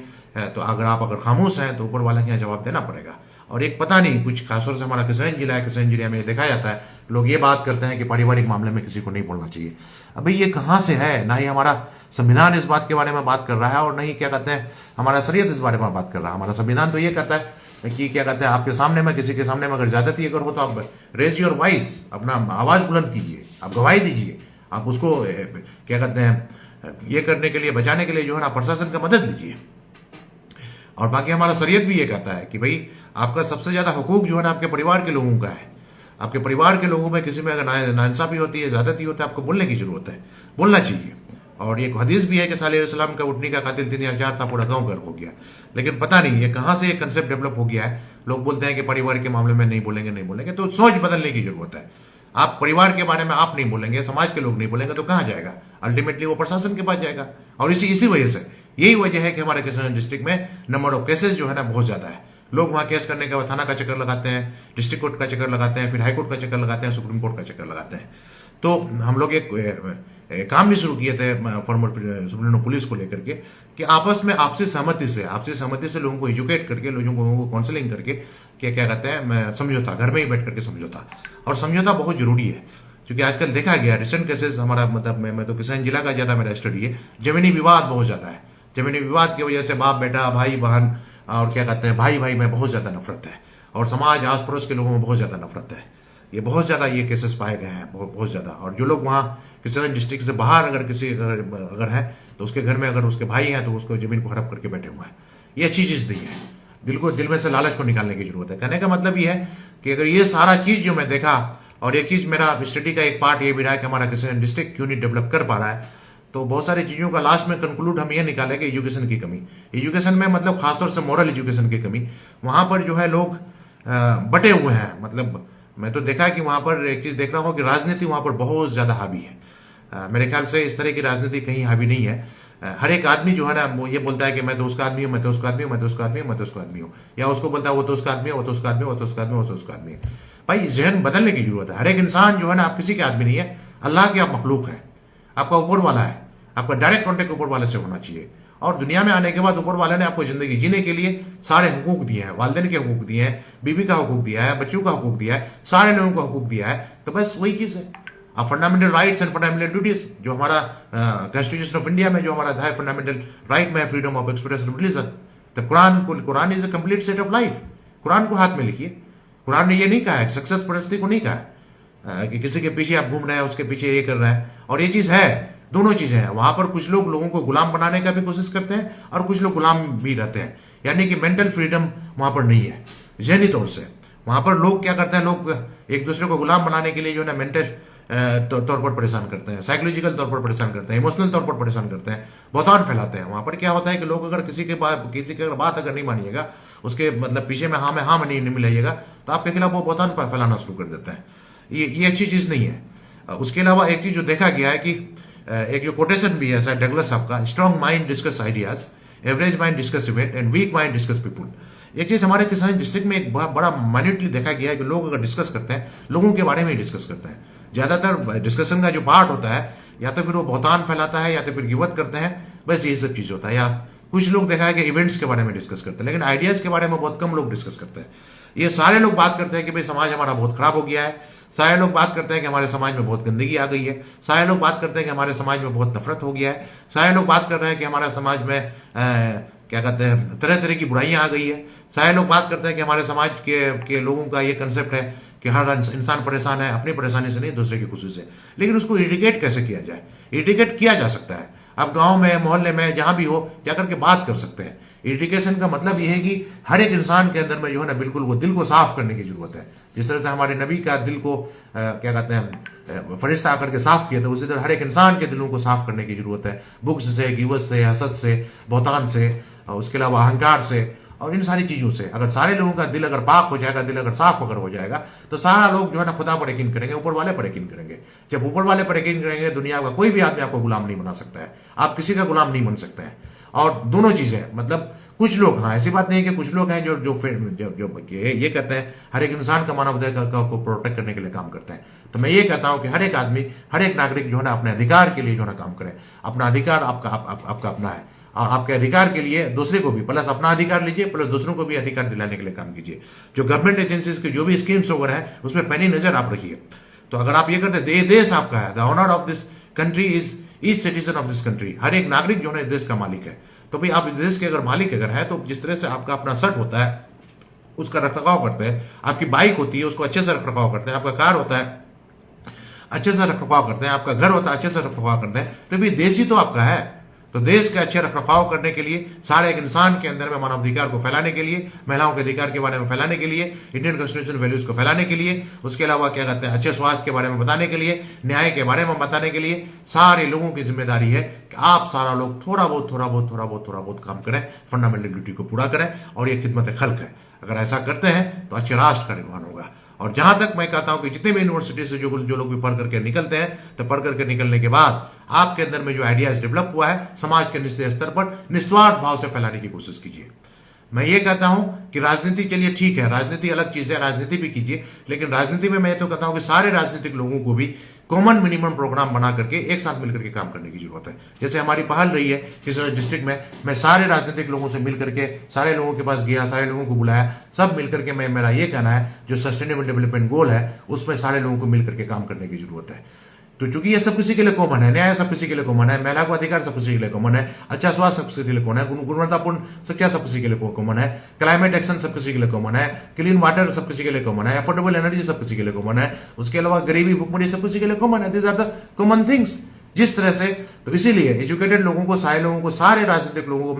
तो अगर खामोश हैं तो ऊपर वाले के यहाँ जवाब देना पड़ेगा। और एक पता नहीं कुछ खासतौर से हमारा किसान जिला है, किसान जिले में देखा जाता है लोग ये बात करते हैं कि पारिवारिक मामले में किसी को नहीं बोलना चाहिए। अभी ये कहाँ से है? ना ही हमारा संविधान इस बात के बारे में बात कर रहा है और नहीं क्या कहते हैं हमारा शरीयत इस बारे में बात कर रहा है। हमारा संविधान तो ये कहता है कि क्या कहते हैं आपके सामने में किसी के सामने में अगर ज्यादती अगर हो तो आप रेज योर वॉइस, अपना आवाज बुलंद कीजिए, आप गवाही दीजिए, आप उसको क्या कहते हैं ये करने के लिए, बचाने के लिए जो है ना प्रशासन का मदद लीजिए। और बाकी हमारा शरीयत भी ये कहता है कि भाई आपका सबसे ज्यादा हुकूक जो है ना आपके परिवार के लोगों का है। आपके परिवार के लोगों में किसी में अगर नाइंसाफी होती है, ज्यादती होती है, आपको बोलने की जरूरत है, बोलना चाहिए। और एक हदीस भी है कि साले अलैहिस्सलाम का उठनी का कातिल 3 या 4 था, पूरा गांव गर्क हो गया। लेकिन पता नहीं ये कहां से ये कंसेप्ट डेवलप हो गया है। लोग बोलते हैं कि परिवार के मामले में नहीं बोलेंगे, तो सोच बदलने की जरूरत है। आप परिवार के बारे में आप नहीं बोलेंगे, समाज के लोग नहीं बोलेंगे तो कहां जाएगा? अल्टीमेटली वो प्रशासन के पास जाएगा। और इसी वजह से, यही वजह है कि हमारे किशनगंज डिस्ट्रिक्ट में नंबर ऑफ केसेस जो है ना बहुत ज्यादा है। लोग वहां केस करने के बाद थाना का चक्कर लगाते हैं, डिस्ट्रिक्ट कोर्ट का चक्कर लगाते हैं, फिर हाई कोर्ट का चक्कर लगाते हैं, सुप्रीम कोर्ट का चक्कर लगाते हैं। तो हम लोग एक काम भी शुरू किए थे फॉर्मर सुप्रीम पुलिस को लेकर के कि आपस में आपसी सहमति से लोगों को एजुकेट करके, लोगों को काउंसलिंग करके क्या कहते हैं समझौता, घर में ही बैठ करके समझौता। और समझौता बहुत जरूरी है क्योंकि आजकल देखा गया रिसेंट केसेस हमारा, मतलब मैं तो किसान जिला का ज्यादा मेरा स्टडी है, जमीनी विवाद बहुत ज्यादा है। जमीनी विवाद की वजह से बाप बेटा, भाई बहन और क्या कहते हैं भाई में बहुत ज्यादा नफरत है। और समाज आस पड़ोस के लोगों में बहुत ज्यादा नफरत है। ये बहुत ज्यादा ये केसेस पाए गए हैं, बहुत ज्यादा। और जो लोग वहाँ किशनगंज डिस्ट्रिक्ट से बाहर अगर किसी अगर है तो उसके घर में अगर उसके भाई हैं तो उसको जमीन को हड़प करके बैठे हुए हैं। ये अच्छी चीज नहीं है। दिल में से लालच को निकालने की जरूरत है। कहने का मतलब ये है कि अगर ये सारा चीज जो मैं देखा और एक चीज मेरा स्टडी का एक पार्ट ये भी रहा है कि हमारा किसान डिस्ट्रिक्ट क्यों नहीं डेवलप कर पा रहा है। तो बहुत सारी चीजों का लास्ट में कंक्लूड हम ये निकाले कि एजुकेशन की कमी, एजुकेशन में मतलब खासतौर से मॉरल एजुकेशन की कमी। वहां पर जो है लोग बटे हुए हैं। मतलब मैं तो देखा है कि वहां पर एक चीज देख रहा हूँ कि राजनीति वहां पर बहुत ज्यादा हावी है। मेरे ख्याल से इस तरह की राजनीति कहीं हावी नहीं है। हर एक आदमी जो है ना वो ये बोलता है कि मैं तो उसका आदमी हूं, मैं तो उसका आदमी हूं, मैं तो उसका आदमी हूं, मैं तो उसका आदमी हूं, या उसको बोलता है वो तो उसका आदमी है, वो तो उसका आदमी है, वो तो उसका आदमी है, वो तो उसका आदमी है। भाई जहन बदलने की जरूरत है। हर एक इंसान जो है ना आप किसी के आदमी नहीं है, अल्लाह के आप मखलूक है, आपका ऊपर वाला है, आपका डायरेक्ट कॉन्टेक्ट ऊपर वाले से होना चाहिए। और दुनिया में आने के बाद ऊपर वाले ने आपको जिंदगी जीने के लिए सारे हुकूक दिए हैं, वालिदैन के हुकूक दिए हैं, बीवी का हुकूक दिया है, बच्चों का हुकूक दिया है, सारे लोगों का हुकूक दिया है। तो बस वही चीज है, fundamental rights and fundamental duties जो हमारा कॉन्स्टिट्यूशन ऑफ इंडिया में जो हमारा है फंडामेंटल राइट में freedom of expression of religion. तो Quran is a complete set of life. कुरान को हाथ में लिखिए। कुरान ने ये नहीं कहा है, सक्सेस परिस्थिति को नहीं कहा है कि किसी के पीछे आप घूम रहे हैं, उसके पीछे ये कर रहे हैं। और ये चीज है, दोनों चीजें हैं। वहां पर कुछ लोग लोगों को गुलाम बनाने का भी कोशिश करते हैं और कुछ लोग गुलाम भी रहते हैं, यानी कि मेंटल फ्रीडम वहां पर नहीं है जहनी तौर से। वहां पर लोग क्या करते हैं, लोग एक दूसरे को गुलाम बनाने के लिए जो है ना मेंटल तौर पर परेशान करते हैं, साइकोलॉजिकल तौर पर परेशान करते हैं, इमोशनल तौर पर परेशान करते हैं, बहतान फैलाते हैं। वहां पर क्या होता है कि लोग अगर किसी की बात अगर नहीं मानिएगा, उसके मतलब पीछे में हाँ में नहीं मिलाइएगा, तो आपके खिलाफ वो बहतान पर फैलाना शुरू कर देते हैं। ये अच्छी चीज नहीं है। उसके अलावा एक चीज जो देखा गया है कि एक जो कोटेशन भी है शायद डगलस साहब का, strong mind discuss ideas, average mind discuss event and weak mind discuss people. एक चीज हमारे किसान डिस्ट्रिक्ट में एक बड़ा माइन्यूटली देखा गया है कि लोग अगर डिस्कस करते हैं, लोगों के बारे में ही डिस्कस करते हैं। ज्यादातर डिस्कशन का जो पार्ट होता है, या तो फिर वो बहतान फैलाता है, या तो फिर गिवत करते हैं, बस ये सब चीज होता है। या कुछ लोग देखा है कि इवेंट्स के बारे में डिस्कस करते हैं, लेकिन आइडियाज के बारे में बहुत कम लोग डिस्कस करते हैं। ये सारे लोग बात करते हैं कि भाई समाज हमारा बहुत खराब हो गया है, सारे लोग बात करते हैं कि हमारे समाज में बहुत गंदगी आ गई है, सारे लोग बात करते हैं कि हमारे समाज में बहुत नफरत हो गया है, सारे लोग बात कर रहे हैं कि हमारे समाज में क्या कहते हैं तरह तरह की बुराइयां आ गई है, सारे लोग बात करते हैं कि हमारे समाज के लोगों का ये कंसेप्ट है कि हर इंसान परेशान है, अपनी परेशानी से नहीं दूसरे की खुशी से। लेकिन उसको इरिटेट कैसे किया जाए? इरिटेट किया जा सकता है, आप गांव में मोहल्ले में जहां भी हो जाकर के बात कर सकते हैं। इरिटेशन का मतलब यह है कि हर एक इंसान के अंदर में जो है ना बिल्कुल वो दिल को साफ करने की जरूरत है। जिस तरह से हमारे नबी का दिल को क्या कहते हैं फरिश्ता आकर के साफ किया था, उसी तरह हर एक इंसान के दिलों को साफ करने की जरूरत है, बुग्ज से, गिवत से, हसद से, बहतान से, उसके अलावा अहंकार से और इन सारी चीजों से। अगर सारे लोगों का दिल अगर पाक हो जाएगा, दिल अगर साफ अगर हो जाएगा, तो सारा लोग जो है ना खुदा पर यकीन करेंगे, ऊपर वाले पर यकीन करेंगे। जब ऊपर वाले पर यकीन करेंगे, दुनिया का कोई भी आदमी आपको गुलाम नहीं बना सकता है, आप किसी का गुलाम नहीं बन सकते हैं। और दोनों चीजें मतलब कुछ लोग, हाँ ऐसी बात नहीं है कि कुछ लोग हैं जो ये कहते हैं हर एक इंसान का मानवाधिकार को प्रोटेक्ट करने के लिए काम करते हैं। तो मैं ये कहता हूं कि हर एक आदमी, हर एक नागरिक जो है ना अपने अधिकार के लिए जो है ना काम करे। अपना अधिकार आपका अपना है, और आपके अधिकार के लिए दूसरे को भी प्लस अपना अधिकार लीजिए, प्लस दूसरों को भी अधिकार दिलाने के लिए काम कीजिए। जो गवर्नमेंट एजेंसीज की जो भी स्कीम्स वगैरह है उसमें पैनी नजर आप रखिए। तो अगर आप ये करते, देश आपका है, the honour of this country is each citizen of this country. हर एक नागरिक जो है देश का मालिक है। तो भाई आप इस देश के अगर मालिक अगर है, तो जिस तरह से आपका अपना शर्ट होता है उसका रखरखाव करते हैं, आपकी बाइक होती है उसको अच्छे से रखरखाव करते हैं, आपका कार होता है अच्छे से रखरखाव करते हैं, आपका घर होता है अच्छे से रखरखाव करते हैं। तो भाई देश ही तो आपका है। तो देश के अच्छे रखरखाव करने के लिए, सारे एक इंसान के अंदर में मानवाधिकार को फैलाने के लिए, महिलाओं के अधिकार के बारे में फैलाने के लिए, इंडियन कॉन्स्टिट्यूशन वैल्यूज को फैलाने के लिए, उसके अलावा क्या कहते हैं अच्छे स्वास्थ्य के बारे में बताने के लिए, न्याय के बारे में बताने के लिए, सारे लोगों की जिम्मेदारी है कि आप सारा लोग थोड़ा बहुत काम करें, फंडामेंटल ड्यूटी को पूरा करें। और ये खिदमत खल्क है। अगर ऐसा करते हैं तो अच्छे राष्ट्र का निर्माण होगा। और जहां तक मैं कहता हूं कि जितने भी यूनिवर्सिटी से जो लोग भी पढ़ करके निकलते हैं, तो पढ़ करके निकलने के बाद आपके अंदर में जो आइडियाज डेवलप हुआ है, समाज के निचले स्तर पर निस्वार्थ भाव से फैलाने की कोशिश कीजिए। मैं ये कहता हूं कि राजनीति चलिए ठीक है, राजनीति अलग चीज है, राजनीति भी कीजिए, लेकिन राजनीति में मैं तो कहता हूं कि सारे राजनीतिक लोगों को भी कॉमन मिनिमम प्रोग्राम बना करके एक साथ मिलकर के काम करने की जरूरत है। जैसे हमारी पहल रही है किसी डिस्ट्रिक्ट में, मैं सारे राजनीतिक लोगों से मिलकर के सारे लोगों के पास गया, सारे लोगों को बुलाया, सब मिलकर के मेरा ये कहना है जो सस्टेनेबल डेवलपमेंट गोल है उसमें सारे लोगों को मिलकर के काम करने की जरूरत है। तो चूंकि ये सब किसी के लिए कॉमन है, न्याय सब किसी के लिए कॉमन है, महिला को अधिकार सब किसी के लिए कॉमन है, अच्छा स्वास्थ्य सब किसी के लिए कॉमन है, गुणवत्तापूर्ण शिक्षा सब किसी के लिए कॉमन है, क्लाइमेट एक्शन सब किसी के लिए कॉमन है, क्लीन वाटर सब किसी के लिए कॉमन है, अफोर्डेबल एनर्जी सब किसी के लिए कॉमन है, उसके अलावा गरीबी भुखमरी सब किसी के लिए कॉमन है। These are the common things. जिस तरह से, तो इसीलिए एजुकेटेड लोगों को, सारे राजनीतिक लोगों को,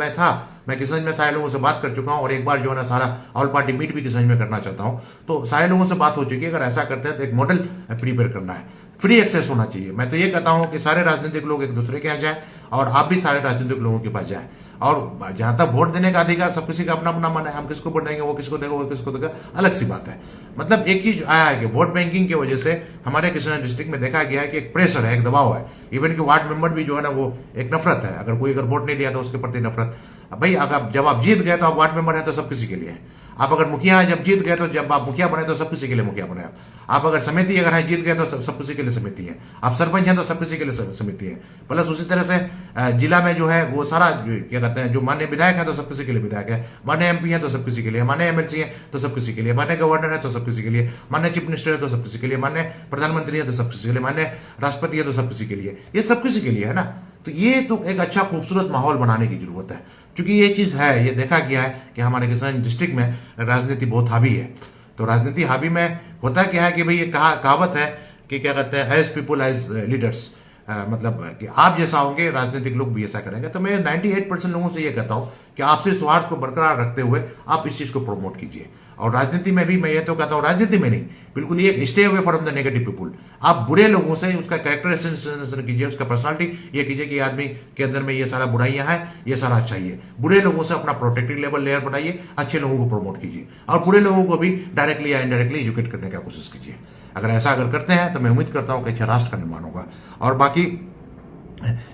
मैं किशनगंज में सारे लोगों से बात कर चुका हूं और एक बार जो है ना सारा ऑल पार्टी मीट भी किशनगंज में करना चाहता हूं। तो सारे लोगों से बात हो चुकी है। अगर ऐसा करते हैं तो एक मॉडल प्रिपेयर करना है, फ्री एक्सेस होना चाहिए। मैं तो ये कहता हूं कि सारे राजनीतिक लोग एक दूसरे के यहाँ जाए और आप भी सारे राजनीतिक लोगों के पास जाए। और जहां तक वोट देने का अधिकार, सब किसी का अपना अपना मन है, हम किसको वोट देंगे, वो किसको देगा, वो किसको देगा, अलग सी बात है। मतलब एक चीज आया है कि वोट बैंकिंग की वजह से हमारे किशनगंज डिस्ट्रिक्ट में देखा गया है कि एक प्रेशर है, एक दबाव है। इवन कि वार्ड मेंबर भी जो है ना वो एक नफरत है, अगर कोई वोट नहीं दिया तो उसके प्रति नफरत। भाई अगर जब आप जीत गए तो आप वार्ड मेंबर है तो सब किसी के लिए है। आप अगर मुखिया जब जीत गए तो जब आप मुखिया बने तो सब किसी के लिए मुखिया बने। आप अगर समिति अगर है जीत गए तो सब किसी के लिए समिति है। आप सरपंच हैं तो सब किसी के लिए समिति है। प्लस उसी तरह से जिला में जो है वो सारा क्या कहते हैं, जो माननीय विधायक है तो सब किसी के लिए विधायक है, माननीय एमपी है तो सब किसी के लिए, माननीय एमएलसी है तो सब किसी के लिए, माननीय गवर्नर है तो सब किसी के लिए, माननीय चीफ मिनिस्टर है तो सब किसी के लिए, माननीय प्रधानमंत्री है तो सब किसी के लिए, माननीय राष्ट्रपति है तो सब किसी के लिए। ये सब किसी के लिए है ना। तो ये तो एक अच्छा खूबसूरत माहौल बनाने की जरूरत है, क्योंकि ये चीज है, ये देखा गया है कि हमारे किशनगंज डिस्ट्रिक्ट में राजनीति बहुत हावी है। तो राजनीति हावी में होता क्या है कि भाई ये कहावत है कि क्या कहते हैं, एज पीपुल एज लीडर्स, मतलब कि आप जैसा होंगे राजनीतिक लोग भी ऐसा करेंगे। तो मैं 98% लोगों से ये कहता हूं कि आपसी स्वार्थ को बरकरार रखते हुए आप इस चीज को प्रमोट कीजिए। और राजनीति में भी मैं ये तो कहता हूं, राजनीति में नहीं, बिल्कुल ये stay away from the negative people. आप बुरे लोगों से उसका कैरेक्टर एसेसिनेशन कीजिए, उसका पर्सनालिटी ये कीजिए कि आदमी के अंदर में ये सारा बुराइयां हैं, ये सारा अच्छा ही है। बुरे लोगों से अपना प्रोटेक्टिव लेवल लेयर बनाइए, अच्छे लोगों को प्रमोट कीजिए और बुरे लोगों को भी डायरेक्टली या इनडायरेक्टली एजुकेट करने का कोशिश कीजिए। अगर ऐसा करते हैं तो मैं उम्मीद करता हूं कि अच्छा राष्ट्र का निर्माण होगा। और बाकी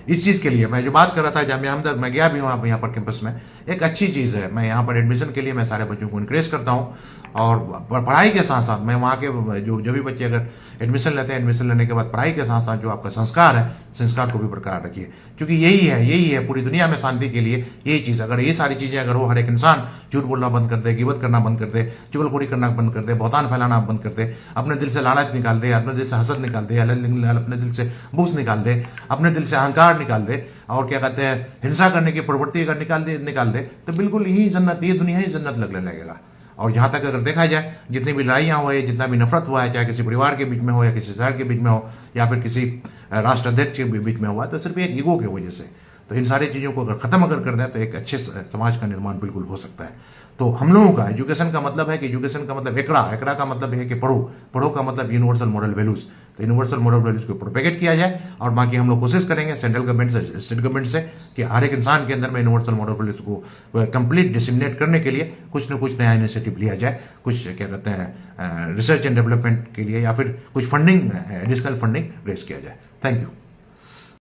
इस चीज के लिए मैं जो बात कर रहा था, जामिया हमदर्द मैं गया भी हूं यहाँ पर कैंपस में, एक अच्छी चीज है। मैं यहाँ पर एडमिशन के लिए मैं सारे बच्चों को इनकरेज करता हूँ और पढ़ाई के साथ साथ मैं वहाँ के जो भी बच्चे अगर एडमिशन लेते हैं, एडमिशन लेने के बाद पढ़ाई के साथ साथ जो आपका संस्कार है, संस्कार को भी बरकरार रखिए, क्योंकि यही है पूरी दुनिया में शांति के लिए यही चीज। अगर ये सारी चीजें अगर हो, हर एक इंसान झूठ बोलना बंद कर दे, गिबत करना बंद कर दे, चुगलखोरी करना बंद कर दे, बहुतान फैलाना बंद कर दे, अपने दिल से लालच निकाल दे, अपने दिल से हसद निकाल दे, अपने दिल से बूस निकाल दे, अपने दिल से अहंकार निकाल दे और क्या कहते हैं हिंसा करने की प्रवृत्ति अगर निकाल दे तो बिल्कुल यही जन्नत, ये दुनिया ही जन्नत लगने लगेगा। और जहां तक अगर देखा जाए, जितनी भी लड़ाइयां हुई, जितना भी नफरत हुआ है, चाहे किसी परिवार के बीच में हो या किसी शहर के बीच में हो या फिर किसी राष्ट्र अध्यक्ष के बीच में हुआ, तो सिर्फ एक ईगो की वजह से। तो इन सारी चीजों को अगर खत्म कर दें तो एक अच्छे समाज का निर्माण बिल्कुल हो सकता है। तो हम लोगों का एजुकेशन का मतलब है कि एजुकेशन का मतलब एकड़ा का मतलब है कि पढ़ो का मतलब यूनिवर्सल मॉरल वैल्यूज। तो यूनिवर्सल मॉरल वैल्यूज को प्रोपेगेट किया जाए और बाकी हम लोग कोशिश करेंगे सेंट्रल गवर्नमेंट से, स्टेट गवर्नमेंट से, कि हर एक इंसान के अंदर में यूनिवर्सल मॉरल वैल्यूज को कंप्लीट डिसिमिनेट करने के लिए कुछ न कुछ नया इनिशिएटिव लिया जाए, कुछ क्या कहते हैं रिसर्च एंड डेवलपमेंट के लिए या फिर कुछ फंडिंग, एडिशनल फंडिंग रेज किया जाए। Thank you.